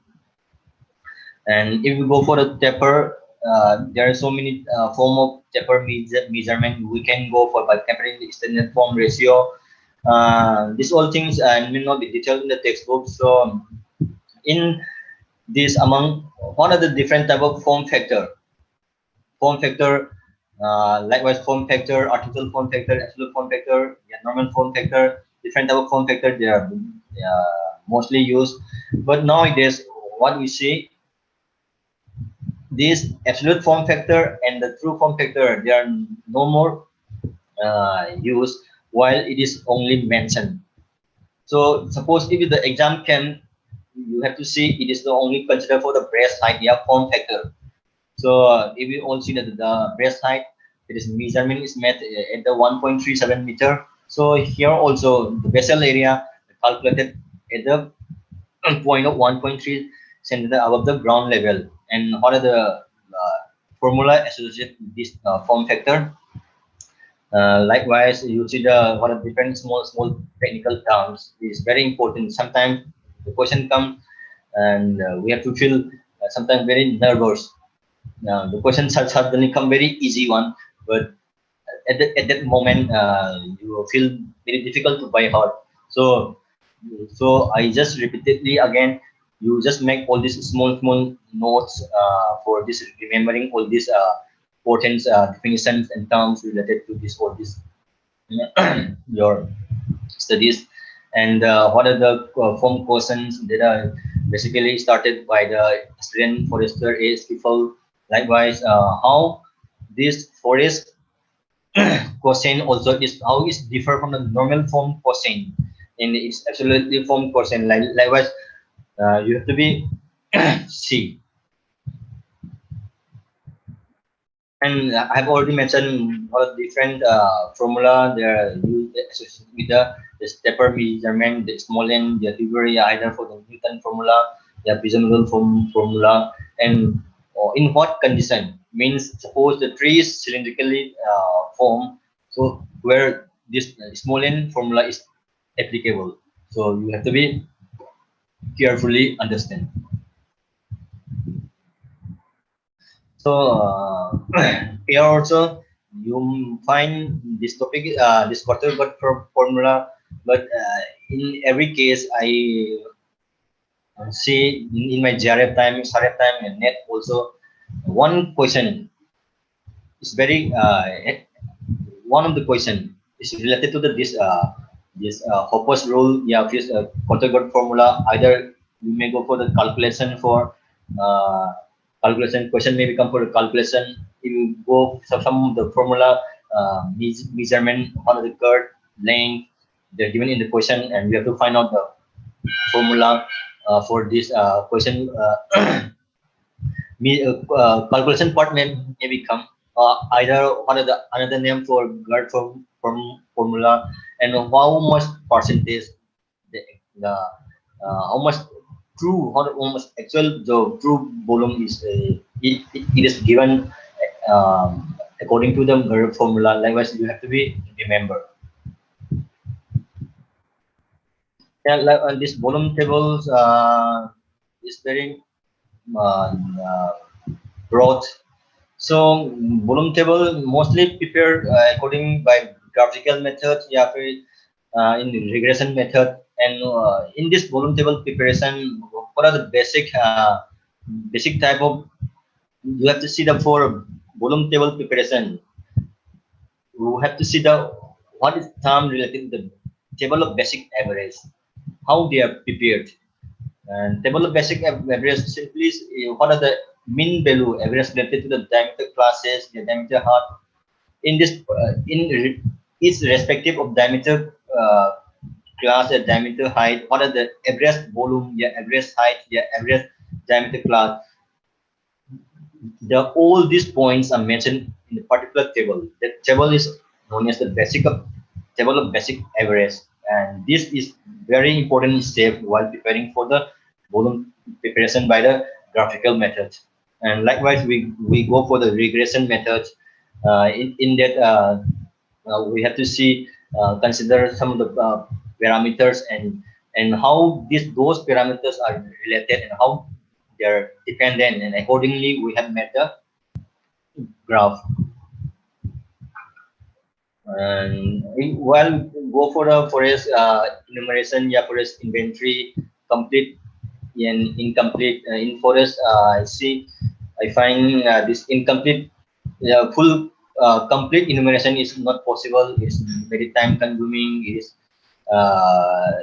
And if we go for the taper, there are so many form of taper measurement. We can go for by tapering the extended form ratio. These all things may not be detailed in the textbook. So in this, among one of the different type of form factor, likewise form factor, artificial form factor, absolute form factor, yeah, normal form factor, different type of form factor, they are mostly used. But nowadays, what we see, this absolute form factor and the true form factor, they are no more used, while it is only mentioned. So suppose if the exam can, you have to see it is the only considered for the breast height, yeah, form factor. So if you all see that the breast height, it is measurement is made at the 1.37 meter. So here also the vessel area calculated at the point of 1.3 centimeter above the ground level. And what are the formula associated with this form factor? Likewise, you see the what are different small technical terms is very important. Sometimes the question comes and we have to feel sometimes very nervous. The questions have suddenly come very easy one, but at that moment you feel very difficult to by heart. So I just repeatedly again, you just make all these small notes for this remembering all these important definitions and terms related to this all this your studies. And what are the form questions that are basically started by the student forester is people. Likewise, how this forest cosine also is how is differ from the normal form cosine in its absolutely form cosine. Likewise, you have to be C. And I've already mentioned all different formula there used associated with the stepper measurement, the Smolin, the theory, either for the Newton formula, the presumable formula, and in what condition. Means suppose the tree is cylindrically formed, so where this Smolin formula is applicable. So you have to be carefully understand. So here also you find this topic, this quarter got formula, but in every case I see in my JRF time, SRF time, and net also one question is very one of the question is related to the this Hopper's rule. Yeah, this quarter got formula. Either you may go for the calculation for uh, calculation question may become for the calculation. If you go some of the formula measurement on the curve length, they're given in the question, and we have to find out the formula for this question. Calculation part may become either one of the another name for GERD formula, and how much percentage the how much true how much actual the true volume is it is given according to the GERD formula. Likewise, you have to be remember. Yeah, like this volume tables is very uh, uh, broad. So volume table mostly prepared according by graphical method, yeah, in the regression method. And in this volume table preparation, what are the basic type of, you have to see the for volume table preparation. You have to see the what is term related to the table of basic average. how they are prepared. And table of basic average simply is what are the mean value average related to the diameter classes, the diameter height in this each respective of diameter class and diameter height. What are the average volume, the average height, the average diameter class? All these points are mentioned in the particular table. The table is known as the table of basic average, and this is very important step while preparing for the volume preparation by the graphical method. And likewise, we go for the regression method. In that, we have to see consider some of the parameters and how those parameters are related and how they're dependent, and accordingly we have made the graph. And while go for the forest enumeration, yeah, forest inventory, complete and incomplete. In forest, I find this incomplete, full complete enumeration is not possible. It's very time consuming. It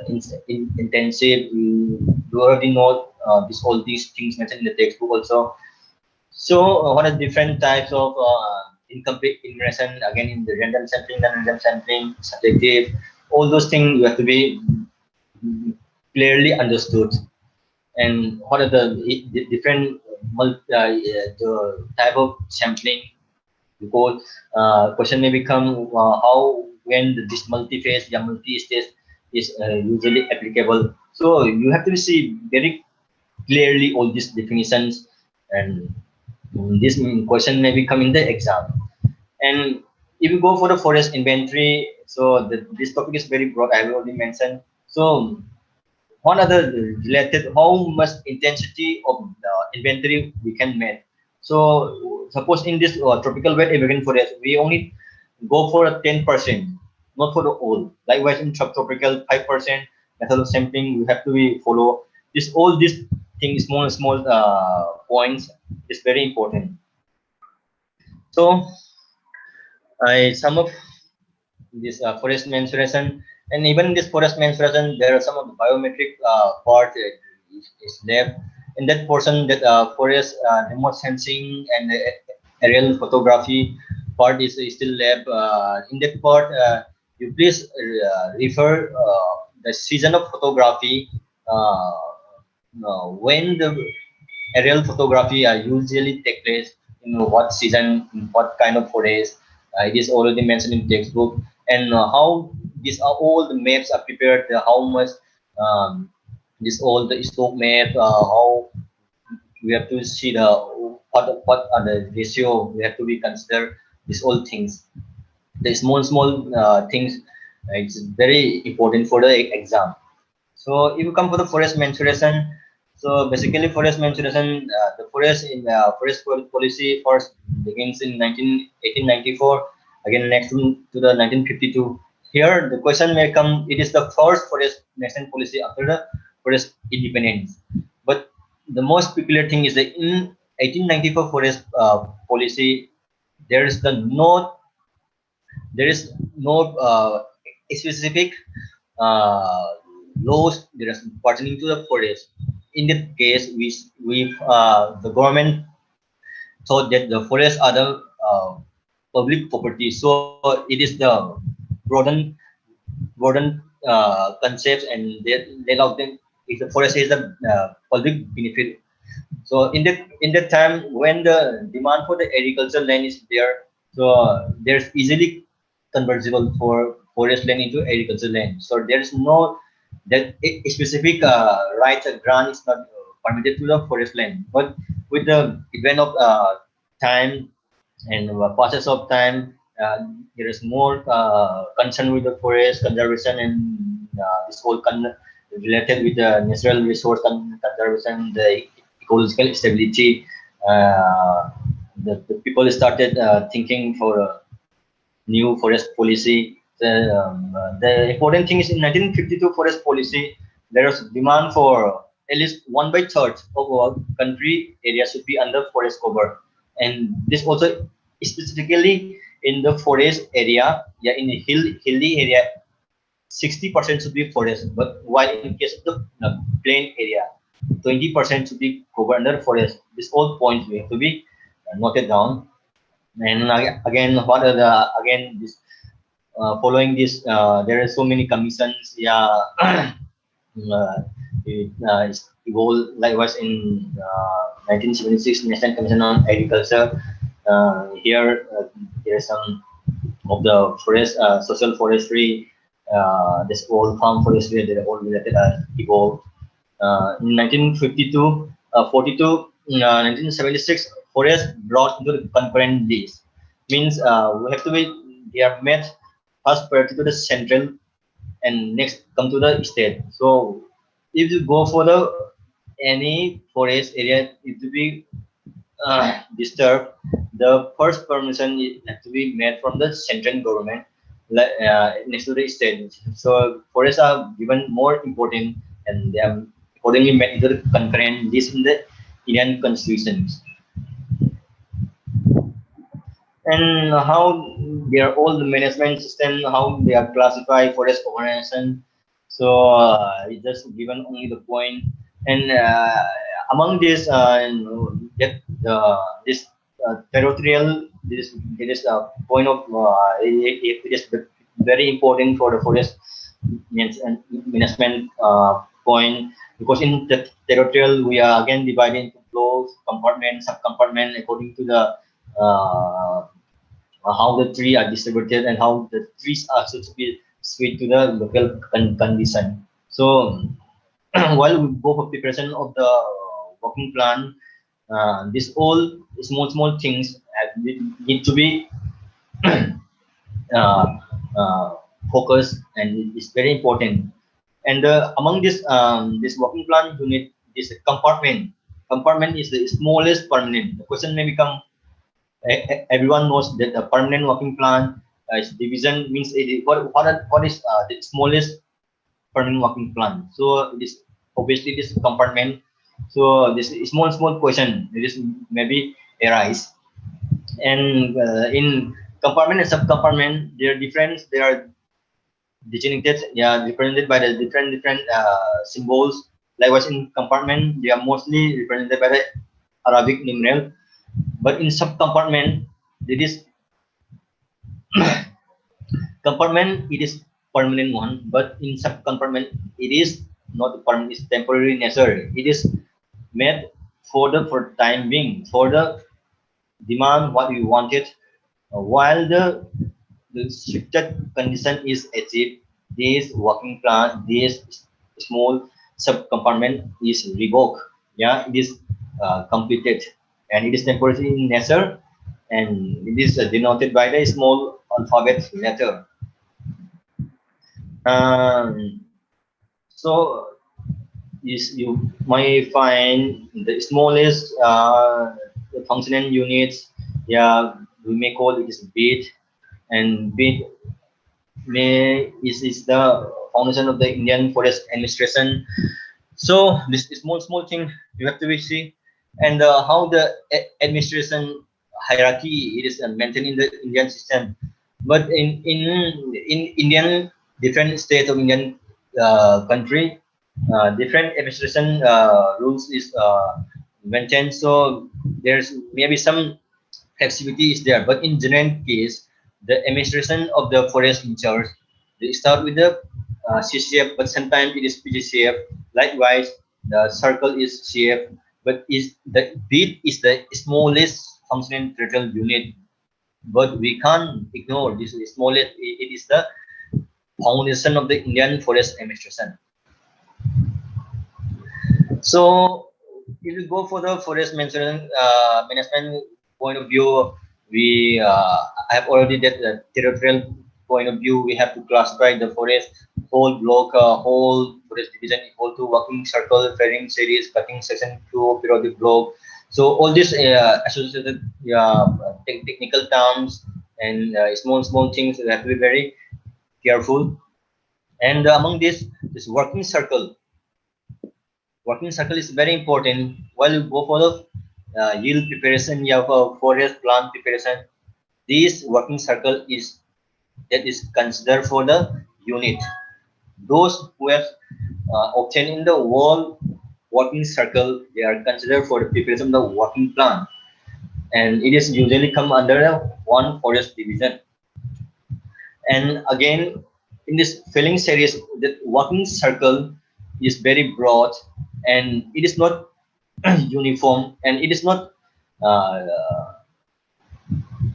is intensive. You already know all these things mentioned in the textbook also. So what are different types of incomplete enumeration? Again, in the random sampling, non-random sampling, subjective, all those things you have to be clearly understood. And what are the different the type of sampling? Because question may become how when this multi-phase, the multi-stage is usually applicable. So you have to see very clearly all these definitions, and this question may become in the exam. And if you go for the forest inventory, so this topic is very broad. I have already mentioned. So one other related, how much intensity of the inventory we can make. So suppose in this tropical wet evergreen forest, we only go for a 10%, not for the all. Likewise in subtropical 5% method of sampling, we have to be follow this all these things, small points is very important. So I sum up this forest mensuration, and even in this forest mensuration there are some of the biometric part is left in that portion, that forest remote sensing and aerial photography part is still left. In that part, you please refer the season of photography, uh, when the aerial photography usually take place in what season, in what kind of forest. It is already mentioned in textbook, and how these are all the maps are prepared. How much this all the stock map. How we have to see the what are the ratio we have to be consider. These all things, the small things. It's very important for the exam. So if you come for the forest mensuration, so basically forest mensuration, the forest in forest policy first begins in 1894, again next to the 1952. Here the question may come, it is the first forest nation policy after the forest independence. But the most peculiar thing is that in 1894 forest policy, there is no specific uh, laws that are pertaining to the forest. In that case, the government thought that the forests are the public property. So it is the broaden concepts, and they allow them if the forest is the public benefit. So in that time when the demand for the agricultural land is there, so there's easily convertible for forest land into agricultural land. So there is no that a specific right or grant is not permitted to the forest land. But with the advent of time and process of time, there is more concern with the forest conservation and this whole related with the natural resource conservation, the ecological stability. The people started thinking for a new forest policy. The important thing is in 1952 forest policy, there was demand for at least 1/3 of all country area should be under forest cover, and this also specifically in the forest area, yeah, in the hilly area 60% should be forest. But while in case of the plain area, 20% should be covered under forest. This all points we have to be noted down. And again, what are the again this following this? There are so many commissions. Yeah, it evolved likewise in 1976 National Commission on Agriculture. Here, there are some of the forest, social forestry, this old farm forestry, they're all related, evolved. In 1952, 42, 1976, forest brought into the concurrent list. Means we have to be, they are met first priority to the central and next come to the state. So if you go for the any forest area, it will be disturbed, the first permission has to be made from the central government next to the state. So forests are given more important and they are accordingly made into the concurrent list in the Indian constitutions. And how they are all the management system, how they are classified forest organization. So it's just given only the point. And among this, that this territorial, this point of it is very important for the forest management point, because in the territorial we are again divided into blocks, compartment, sub-compartment according to the how the trees are distributed and how the trees are supposed to be suited to the local condition. So while we go for preparation of the working plan, this all small things need to be uh, focused, and it's very important. And among this working plan, you need this compartment. Compartment is the smallest permanent. The question may become, everyone knows that a permanent working plan is division means what is the smallest permanent working plan. So this obviously this compartment. So this small question it is maybe arise, and in compartment and subcompartment they are different. They are designated, yeah, represented by the different symbols. Likewise in compartment they are mostly represented by the Arabic numeral, but in subcompartment it is compartment it is permanent one, but in subcompartment it is not permanent, it's temporary nature. It is made for time being, for the demand what we wanted, while the shifted condition is achieved, this working plan, this small subcompartment is revoked. Yeah, it is completed, and it is temporary in nature, and it is denoted by the small alphabet letter. Um, so you might find the smallest functional units. Yeah, we may call it is bit, and bit is the foundation of the Indian Forest Administration. So this small thing you have to be see, and how the administration hierarchy it is maintained in the Indian system. But in Indian different state of Indian country, different administration rules is maintained. So there's maybe some flexibility is there, but in general case, the administration of the forest in charge, they start with the CCF, but sometimes it is PGCF. Likewise, the circle is CF, but is the beat is the smallest functioning territorial unit. But we can't ignore this smallest. It is the foundation of the Indian Forest Administration. So if you go for the forest management point of view, we have already that territorial point of view. We have to classify the forest whole block, whole forest division equal to working circle, fairing series, cutting section, queue, periodic block. So all these associated technical terms and small things we have to be very careful. And among this working circle. Working circle is very important. While you go for the yield preparation, you have a forest plant preparation. This working circle is that is considered for the unit. Those who have obtained in the whole working circle, they are considered for the preparation of the working plan, and it is usually come under one forest division. And again, in this filling series, the working circle is very broad, and it is not uniform, and it is not uh,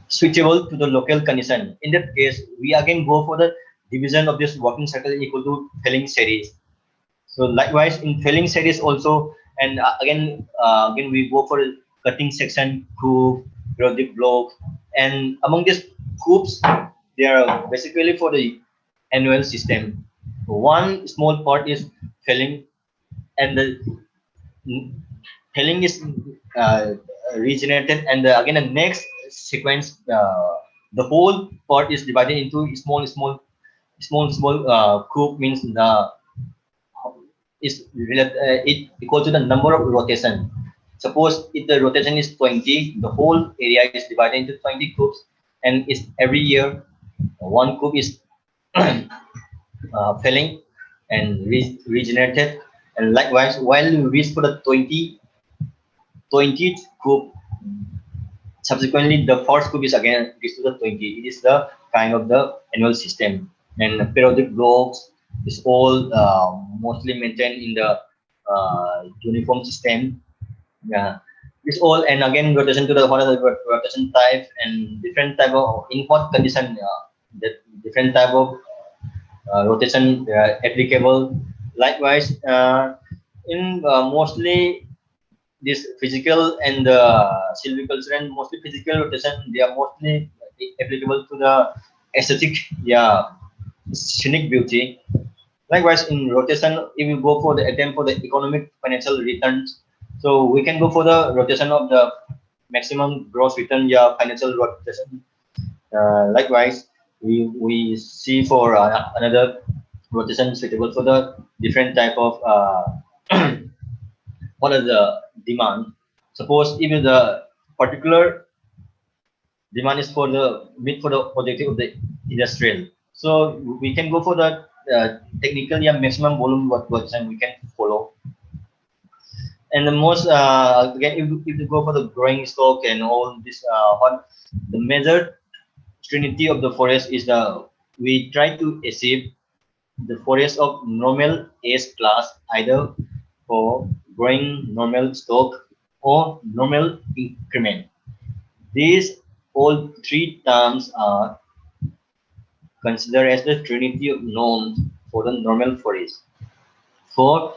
suitable to the local condition. In that case, we again go for the division of this working circle equal to filling series. So likewise in filling series also, and again we go for cutting section, group, periodic block, and among these groups, they are basically for the annual system. One small part is filling, and the filling is regenerated, and again the next sequence, the whole part is divided into small group, means the it equal to the number of rotation. Suppose if the rotation is 20, the whole area is divided into 20 groups, and it's every year one group is filling and regenerated. And likewise, while you reach for the 20th group, subsequently the first group is again reached to the 20. It is the kind of the annual system. And the periodic blocks is all mostly maintained in the uniform system. Yeah, it's all. And again rotation to the what are the rotation type and different type of in what condition, that different type of rotation applicable. Likewise, in mostly this physical and silviculture, and mostly physical rotation, they are mostly applicable to the aesthetic, yeah, scenic beauty. Likewise, in rotation, if you go for the attempt for the economic financial returns, so we can go for the rotation of the maximum gross return, yeah, financial rotation. Likewise, we see for another rotation suitable for the different type of what are the demand. Suppose if the particular demand is for the meet for the objective of the industrial, so we can go for the technical, yeah, maximum volume what rotation we can follow. And the most again, if you go for the growing stock and all this, what the major trinity of the forest is the we try to achieve the forest of normal S class, either for growing normal stock or normal increment. These all three terms are considered as the trinity of norms for the normal forest. For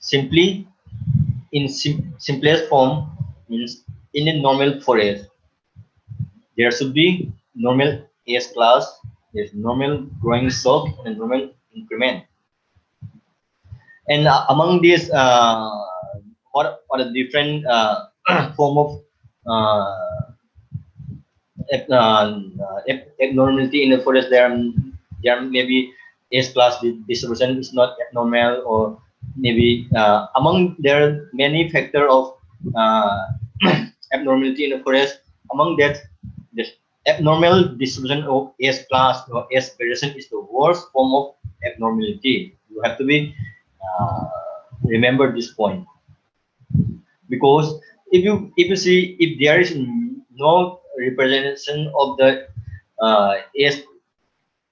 simply in simplest form, means in a normal forest, there should be normal S class, there's normal growing stock, and normal increment. And among these, what are the different form of abnormality in the forest? There may be S class distribution is not abnormal, or maybe among there are many factor of uh, abnormality in the forest. Among that, the abnormal distribution of S class or S variation is the worst form of abnormality. You have to be remember this point, because if you see, if there is no representation of the S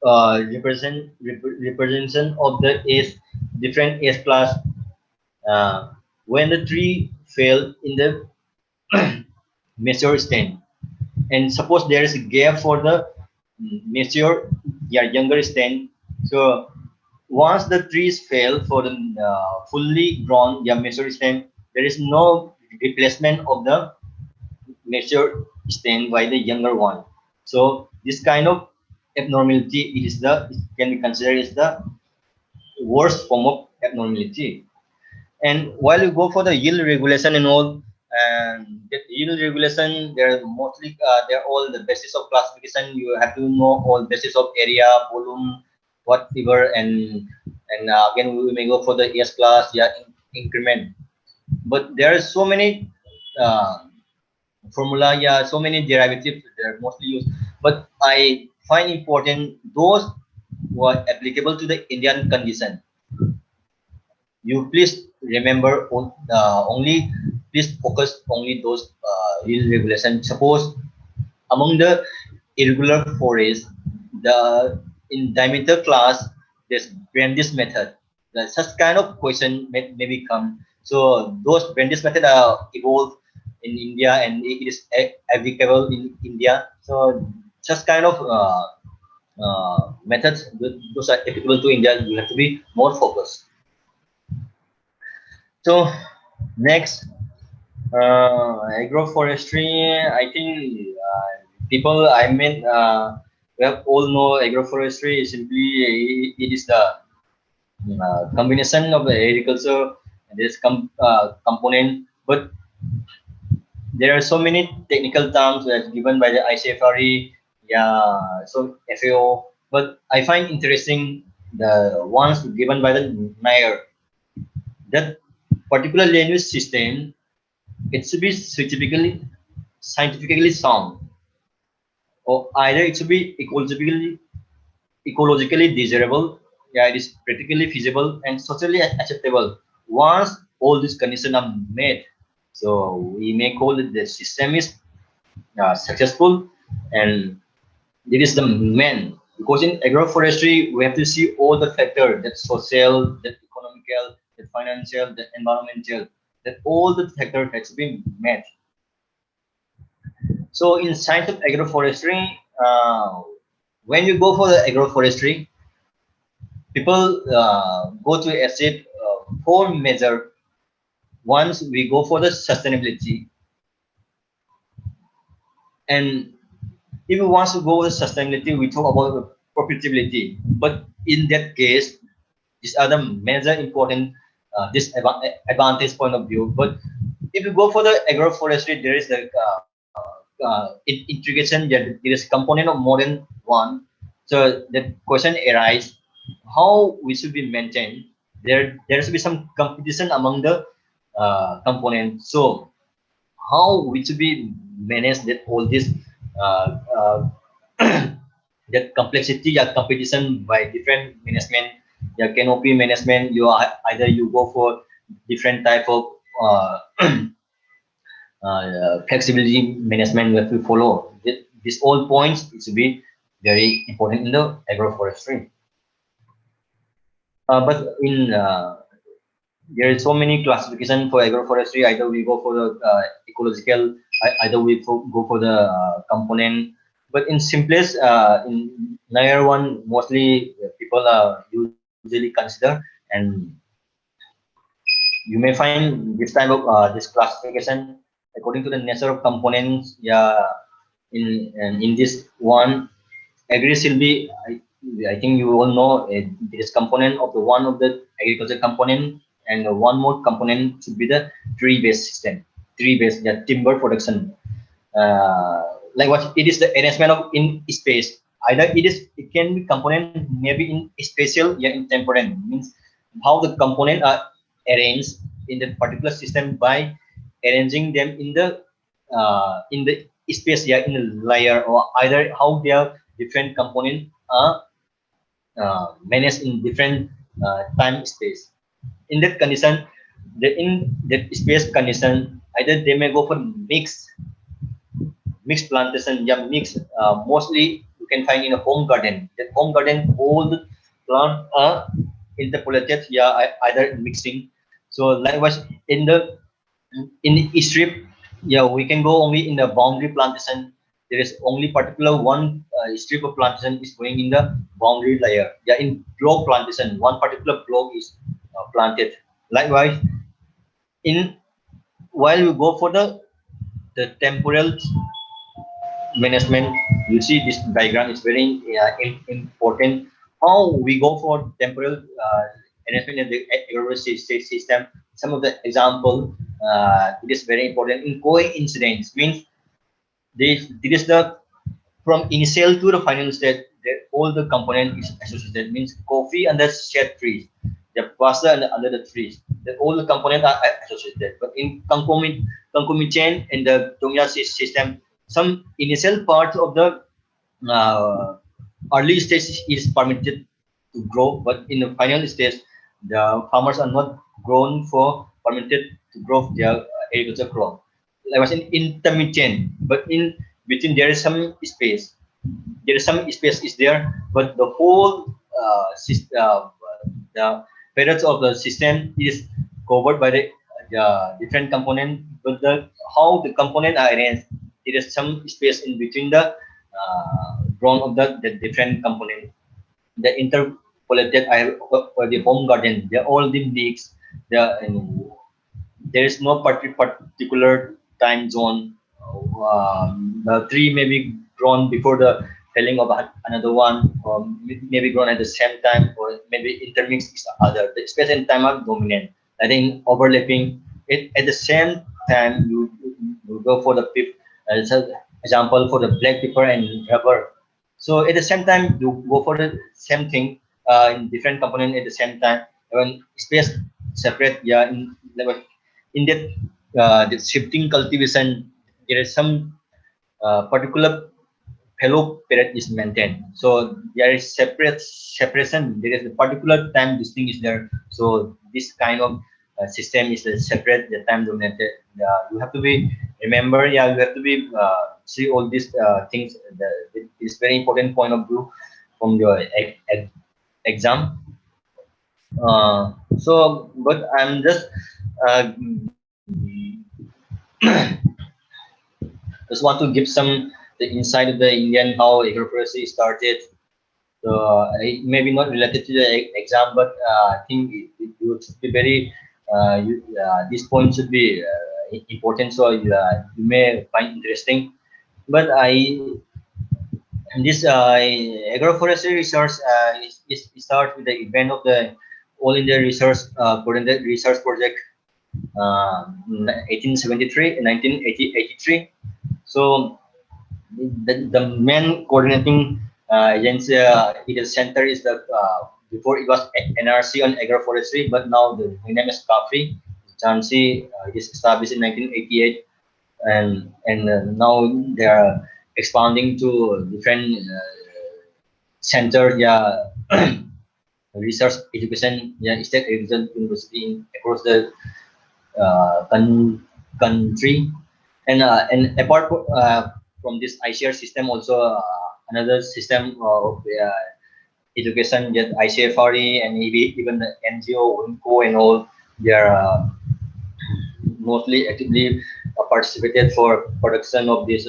representation of the S different S class, when the tree fell in the mature stage, and suppose there is a gap for the mature, yeah, younger stage. So once the trees fail for the fully grown, yeah, mature stem, there is no replacement of the mature stem by the younger one. So this kind of abnormality, it can be considered as the worst form of abnormality. And while you go for the yield regulation and all, and the yield regulation, they're mostly they're all the basis of classification. You have to know all basis of area, volume, whatever, and again we may go for the S class, yeah, increment. But there are so many formula, yeah, so many derivatives they're mostly used. But I find important those were applicable to the Indian condition. You please remember only, please focus only those real regulations. Suppose among the irregular forest, the in diameter class, there's Brandeis method. Such kind of question may become. So those Brandeis method are evolved in India and it is applicable in India. So such kind of methods, those are applicable to India. You have to be more focused. So next, agroforestry. I think people, I mean, we have all know agroforestry is simply it is the combination of the agriculture and this component, but there are so many technical terms that given by the ICFRE, yeah, so FAO. But I find interesting the ones given by the mayor, that particular land use system, it should be scientifically sound, or either it should be ecologically desirable, yeah, it is practically feasible and socially acceptable. Once all these conditions are met, so we may call it the system is successful, and it is the main, because in agroforestry we have to see all the factors, that social, that economical, that financial, that environmental, that all the factors has been met. So in science of agroforestry, when you go for the agroforestry, people go to accept four major. Once we go for the sustainability, and if we want to go with sustainability, we talk about profitability. But in that case, these are the major important disadvantage point of view. But if you go for the agroforestry, there is the integration. There is component of more than one. So the question arises: how we should be maintained? There should be some competition among the components. So how we should be managed that all this uh, uh, that complexity or competition by different management, your canopy management, you are either you go for different type of flexibility management you have to follow. These all points it should be very important in the agroforestry. But in there is so many classification for agroforestry. Either we go for the ecological, either we go for the component. But in simplest, in layer one, mostly people usually consider, and you may find this type of this classification according to the nature of components. Yeah, in this one, agri will be. I think you all know this component of the one of the agriculture component, and one more component should be the tree-based system. Tree-based, the timber production. Like what it is the arrangement of in space. Either it can be component maybe in spatial, yeah, in temporal, means how the component are arranged in that particular system by arranging them in the space, yeah, in a layer, or either how their different component are managed in different time space. In that condition, in that space condition, either they may go for mixed plantation, yeah, mixed. Mostly you can find in a home garden. That home garden, all the plants are interpolated, yeah, either mixing. So likewise in the strip, yeah, we can go only in the boundary plantation. There is only particular one strip of plantation is going in the boundary layer. Yeah, in block plantation, one particular block is planted. Likewise, in while we go for the temporal management, you see this diagram is very important. How we go for temporal management in the agricultural system. Some of the example, it is very important. In coincidence means this is the from initial to the final state, all the component is associated. Means coffee and the shade trees, the pasta and under the trees, that all the components are associated. But in concomitant in the Tonga system, some initial part of the uh, early stage is permitted to grow, but in the final stage, the farmers are not grown for permitted to grow their agriculture crop. Like I was in intermittent, but in between there is some space. There is some space is there, but the whole the periods of the system is covered by the different component. But the how the component are arranged, there is some space in between the ground of the different component. The interpolated or the home garden, they're all the leaks. There is no particular time zone. The tree may be grown before the felling of another one, or maybe grown at the same time, or maybe intermixed with other. The space and time are dominant. I think overlapping it at the same time. You go for the fifth example for the black pepper and rubber. So at the same time, you go for the same thing in different component at the same time. When space separate, yeah, in that the shifting cultivation, there is some particular fellow period is maintained. So there is separation. There is a particular time this thing is there. So this kind of system is separate the time dominated. You have to be remember. Yeah, you have to be see all these things. It's very important point of view from your exam. But I'm just uh, just want to give some the insight of the Indian how agroforestry started. So it maybe not related to the exam, but I think it would be very this point should be important. So you may find interesting. But this agroforestry research is start with the event of the All India Research Coordinated Research Project 1873 and 1983. So the main coordinating agency in the center is the before it was NRC on agroforestry, but now the name is CAFRI. Jhansi is established in 1988, and now they are expanding to different center, yeah, research education, yeah, state agricultural university across the country. And apart from this ICR system, also another system of education that ICFRE and maybe even the NGO, WINCO and all, they are mostly actively participated for production of this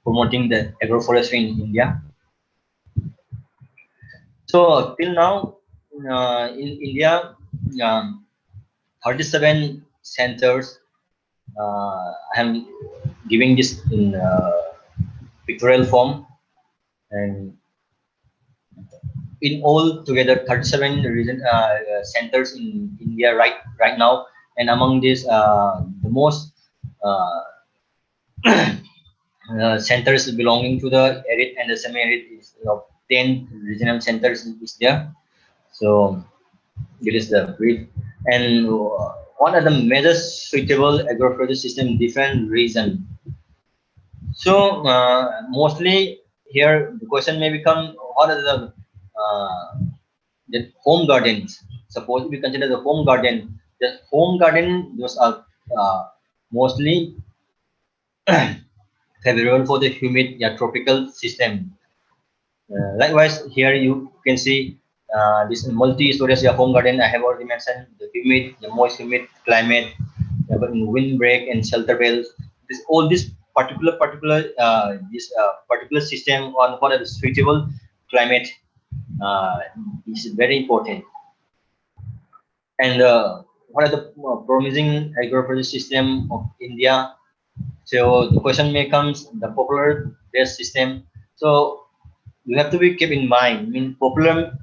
promoting the agroforestry in India. So till now, in India, um, 37 centers. I am giving this in pictorial form, and in all together 37 region centers in India right now. And among these, the most uh, centers belonging to the arid and the semi-arid is 10 regional centers is there. So it is the brief. And what are the major suitable agroforestry system in different region? So mostly here the question may become what are the home gardens? Suppose we consider the home garden. The home garden those are mostly favorable for the humid, yeah, tropical system. Likewise, here you can see this multi-storage home garden. I have already mentioned the humid, the moist humid climate, windbreak and shelter belts. All this particular system on what are the suitable climate is very important. And what are the promising agroforestry system of India? So the question may comes the popular best system. So you have to be kept in mind. I mean, popular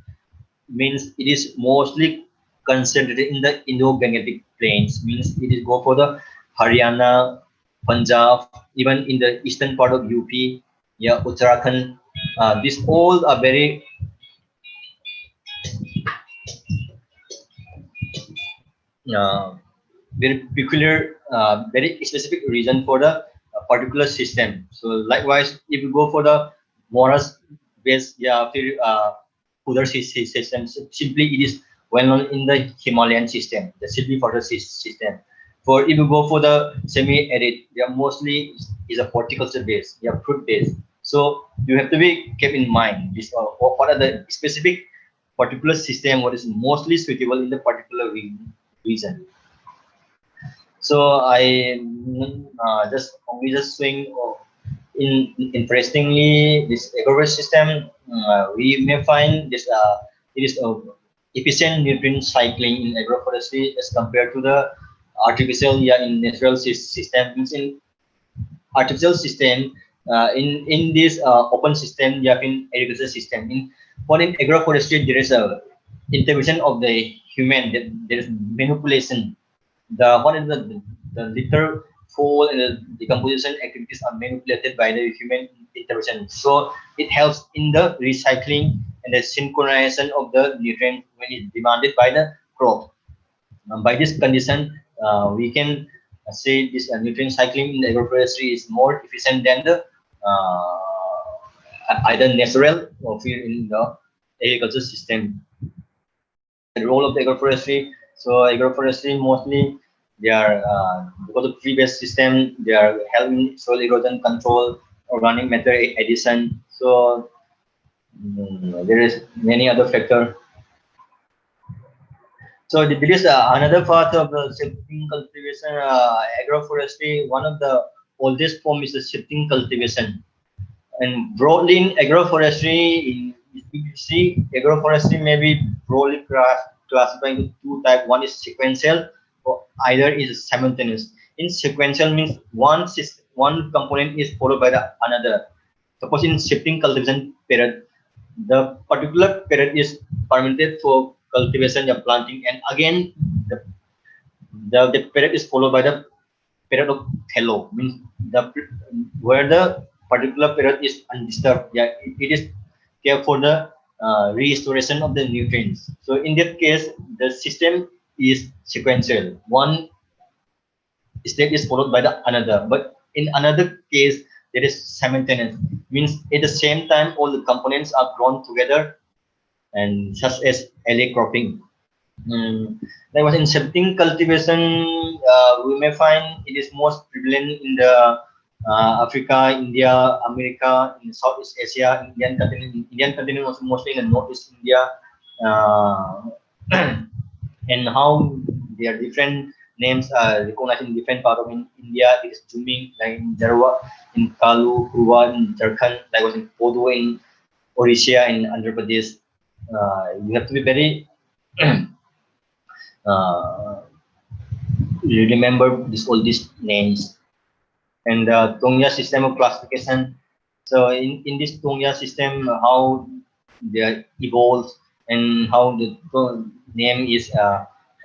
means it is mostly concentrated in the Indo-Gangetic plains. Means it is go for the Haryana, Punjab, even in the eastern part of UP, yeah, Uttarakhand. These all are uh, very peculiar, very specific reason for the particular system. So likewise, if you go for the morass based further system. Simply it is well known in the Himalayan system, the silviculture system. For if you go for the semi-arid, they are mostly is a horticulture base, they are fruit based. So you have to be kept in mind this what are the specific particular system what is mostly suitable in the particular region. So I just showing interestingly this agroforestry system. We may find this it is efficient nutrient cycling in agroforestry as compared to the artificial in natural system. Means in artificial system, in this open system, you have in agriculture system. In agroforestry, there is a intervention of the human. There is manipulation. The litter fall and the decomposition activities are manipulated by the human intervention. So it helps in the recycling and the synchronization of the nutrient when it's demanded by the crop. By this condition, we can say this nutrient cycling in the agroforestry is more efficient than the either natural or in the agriculture system. The role of the agroforestry. So agroforestry mostly they are because of tree-based system, they are helping soil erosion control, organic matter addition. So there is many other factor. So there is another part of the shifting cultivation, agroforestry. One of the oldest form is the shifting cultivation. And broadly in agroforestry, if you see agroforestry may be broadly classified into two types. One is sequential, or either is simultaneous. In sequential means one component is followed by the another. Suppose in shifting cultivation period, the particular period is permitted for cultivation or planting, and again the period is followed by the period of fallow, means the where the particular period is undisturbed. Yeah, it is care for the restoration of the nutrients. So in that case, the system is sequential. One step is followed by the another. But in another case, there is simultaneous. Means at the same time, all the components are grown together, and such as alley cropping. There was in shifting cultivation, we may find it is most prevalent in the Africa, India, America, in Southeast Asia, Indian continent also mostly in the Northeast India, and how their different names are recognized in different parts of India. It is Juming, like in Jarwa, in Kalu, Kurwa, in Jharkhand, like was in Podo, in Odisha, in Andhra Pradesh. You have to be very you remember all these names. And the Tongya system of classification. So in this Tongya system, how they evolved and how the name is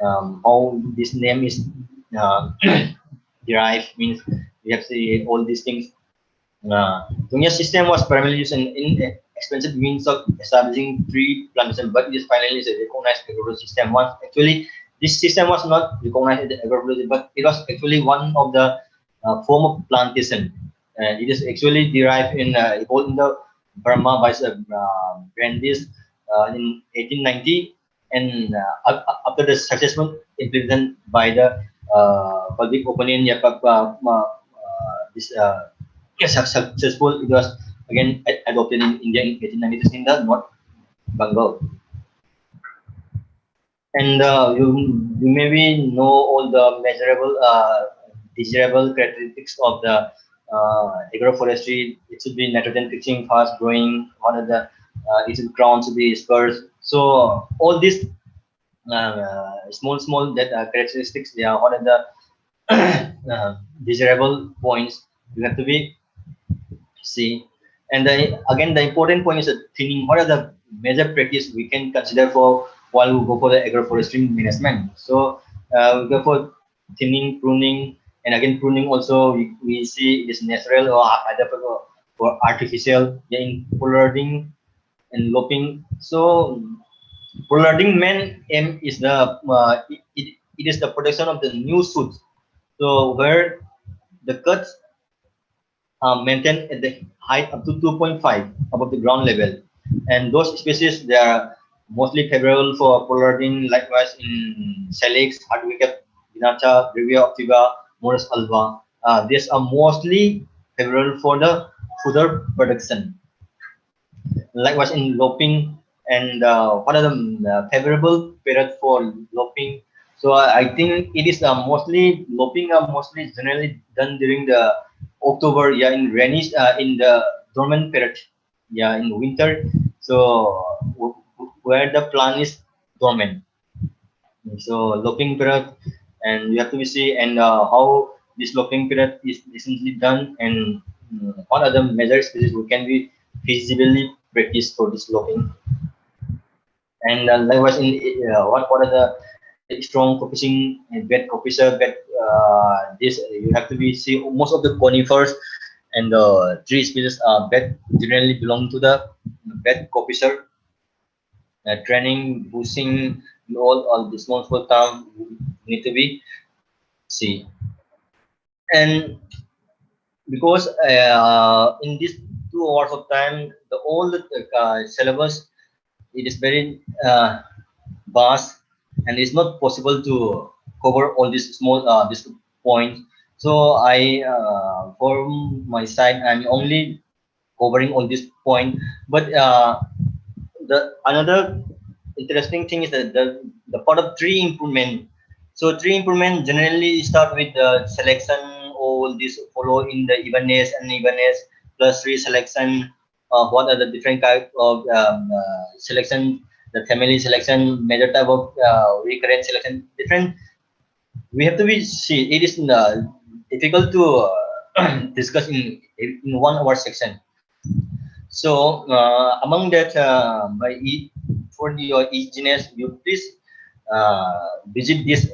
how this name is derived, means we have to see all these things. Tongya system was primarily used in expensive means of establishing tree plantation, but it is finally a recognized agricultural system. Once actually this system was not recognized as the agricultural, but it was actually one of the form of plantation. It is actually derived in evolved in the Burma by Brandis in 1890, and after the successful implementation by the public opinion, this successful, it was again adopted in India in 1896 in the North Bengal. And you maybe know all the measurable, desirable characteristics of the agroforestry. It should be nitrogen fixing, fast growing. One of the it should ground should be sparse. So all these small that characteristics, they are one of the desirable points you have to be see. And again, the important point is thinning. What are the major practice we can consider for while we go for the agroforestry management? So we go for thinning, pruning, and again pruning also we see it is natural or either for artificial. Yeah, in pollarding and lopping. So pollarding main aim is the it is the protection of the new shoots. So where the cuts maintained at the height up to 2.5 above the ground level. and those species they are mostly favorable for pollarding. Likewise in Salix, Hardwicket, Vinata, Brevia optiva, Morus alba. These are mostly favorable for the further production. Likewise in loping, and what are the favorable period for loping? So I think it is mostly loping are mostly generally done during the October, yeah, in rainy, in the dormant period, yeah, in winter. So where the plant is dormant. So loping period, and you have to see and how this loping period is essentially done, and what are the measures species we can be feasibly practice for this loping. And likewise in what are the strong focusing and bed officer bed, this you have to be see most of the conifers and the tree species bed generally belong to the bed officer. Training, boosting, all the small for term need to be see. And because in these 2 hours of time, the all the syllabus it is very vast, and it's not possible to cover all these small this points. So I for my side, I'm only covering on this point. But the another interesting thing is that the part of tree improvement. So tree improvement generally start with the selection, all this follow in the evenness and evenness plus tree selection. What are the different type of selection? The family selection, major type of recurrent selection, different. We have to be see. It is difficult to discuss in 1 hour section. So among that, by for your easiness, you please visit this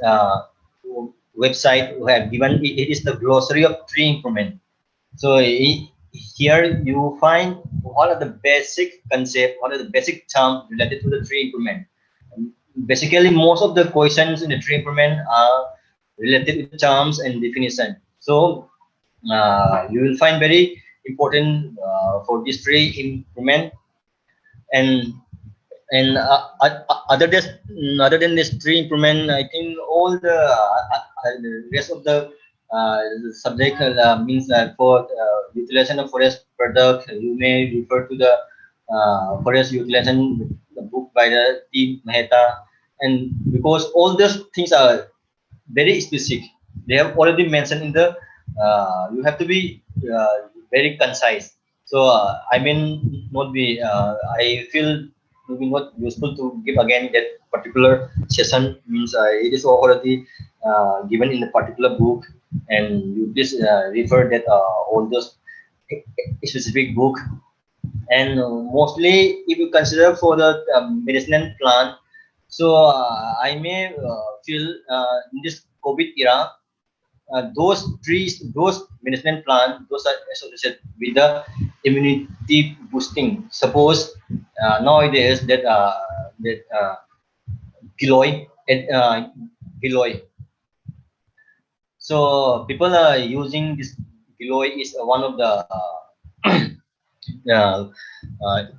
website. We have given it is the glossary of tree improvement. So here you find what are the basic concept, what are the basic terms related to the tree improvement. Basically, most of the questions in the tree improvement are related to terms and definition. So you will find very important for this tree improvement. And other than this tree improvement, I think all the rest of the subject means for utilization of forest product, you may refer to the forest utilization, the book by the T. Mehta, and because all those things are very specific, they have already mentioned in the. You have to be very concise. So I mean not be. I feel it will be not useful to give again that particular session means it is already given in the particular book, and you please refer that all those specific book. And mostly if you consider for the medicinal plant, so I may feel in this COVID era, those trees, those medicinal plants, those are associated with the immunity boosting. Suppose nowadays that giloy, giloy. So people are using this giloy is one of the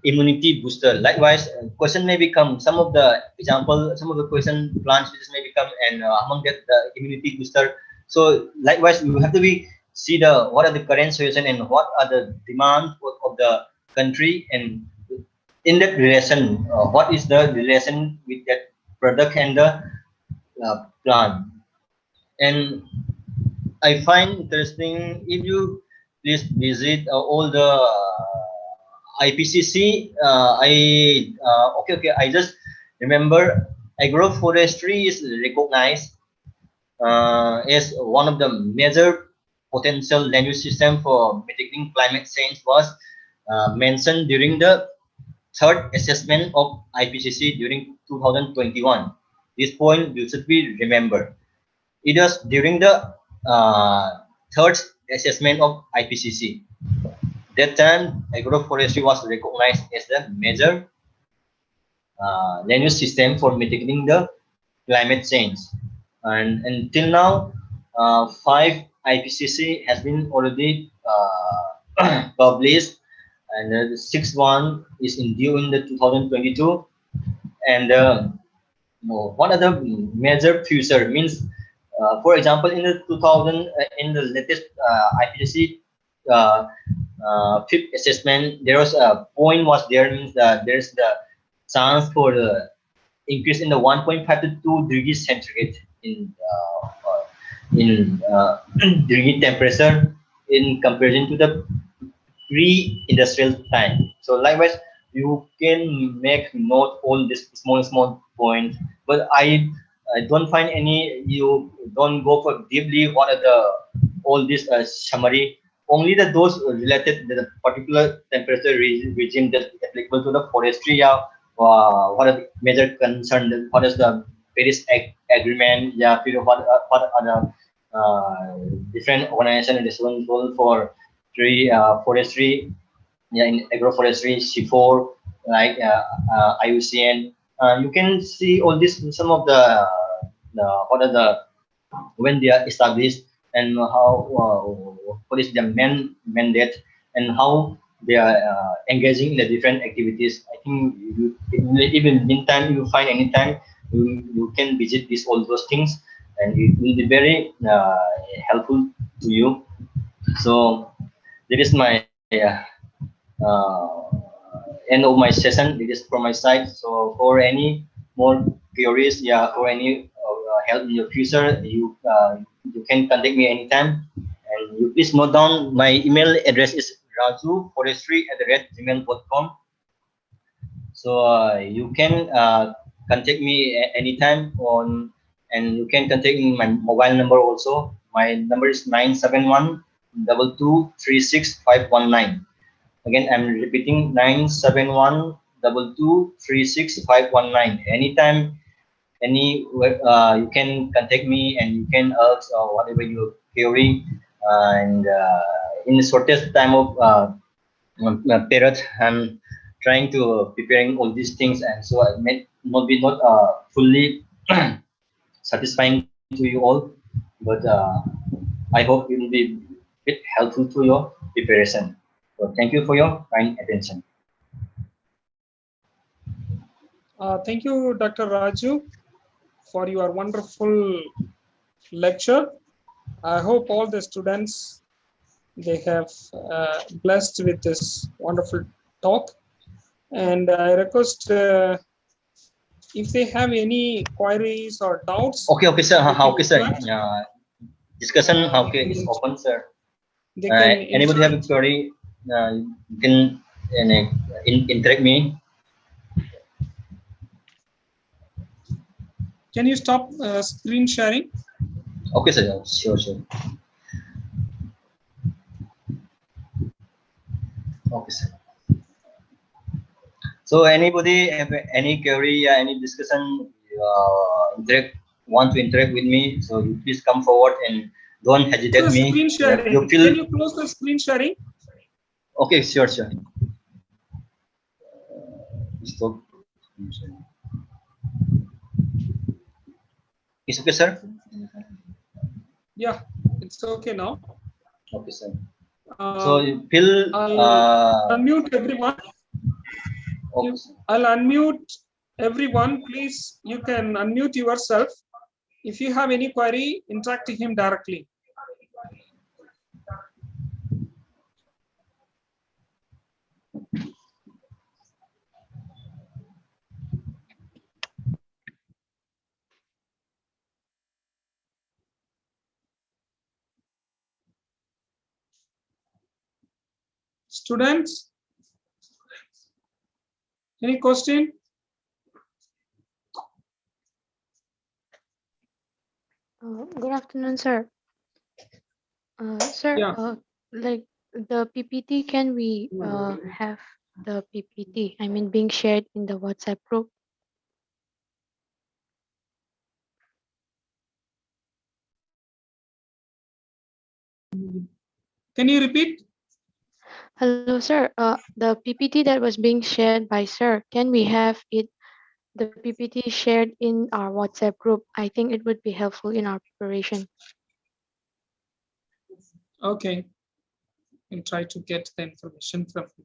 immunity booster. Likewise, question may become some of the example, some of the question plants which may become, and among that the immunity booster. So likewise, you have to be see the what are the current situation and what are the demand of the country, and in that relation, what is the relation with that product and the plant. And I find interesting if you please visit all the IPCC. Okay. I just remember agroforestry is recognized as one of the major potential land use system for mitigating climate change was mentioned during the third assessment of IPCC during 2021. This point you should be remembered. It was during the third assessment of IPCC. That time, agroforestry was recognized as the major land use system for mitigating the climate change. And until now, 5 IPCC has been already published, and the sixth one is due in the 2022. And what are the major future means? For example, in the 2000, in the latest IPCC fifth assessment, there was a point was there means that there's the chance for the increase in the 1.5 to 2 degrees centigrade in degree temperature in comparison to the pre-industrial time. So likewise, you can make note all this small points, but I don't find any. You don't go for deeply what are the all this summary. Only those related to the particular temperature regime that is applicable to the forestry. Yeah, what are the major concern? What is the Paris Agreement? Yeah, what are the different organizations responsible for forestry, yeah, in agroforestry, C4, like IUCN. You can see all this in some of the what are the when they are established and how what is their mandate and how they are engaging in the different activities. I think even meantime you find anytime you can visit these all those things and it will be very helpful to you. So that is my end of my session. It is from my side. So for any more queries, yeah, for any help in your future, you can contact me anytime. And you please note down my email address is rajuforestry@gmail.com. So you can contact me anytime on, and you can contact me my mobile number also. My number is 971-2236-519. Again, I'm repeating 971-2236-519. Anytime, you can contact me and you can ask whatever you're querying. And in the shortest time of period, I'm trying to preparing all these things, and so it may not be not fully satisfying to you all, but I hope it will be a bit helpful to your preparation. So thank you for your kind attention. Thank you, Dr. Raju, for your wonderful lecture. I hope all the students, they have blessed with this wonderful talk. And I request if they have any queries or doubts. Okay, sir. Okay, sir. Discussion is open, sir. Anybody have a query? You can interact me. Can you stop screen sharing? Okay, sir. Sure. Okay, sir. So anybody have any query, any discussion, want to interact with me? So you please come forward and don't hesitate me. Screen sharing. You feel... Can you close the screen sharing? Okay, sure. Stop. It's okay, sir? Yeah, it's okay now. Okay, sir. So you feel... unmute everyone. Okay. I'll unmute everyone. Please, you can unmute yourself. If you have any query, interact with him directly. Students, any question? Good afternoon, sir. Sir, Yeah. like the PPT, can we have the PPT? I mean, being shared in the WhatsApp group. Can you repeat? Hello, sir. The PPT that was being shared by sir, can we have it, the PPT shared in our WhatsApp group? I think it would be helpful in our preparation. Okay. And try to get the information from him.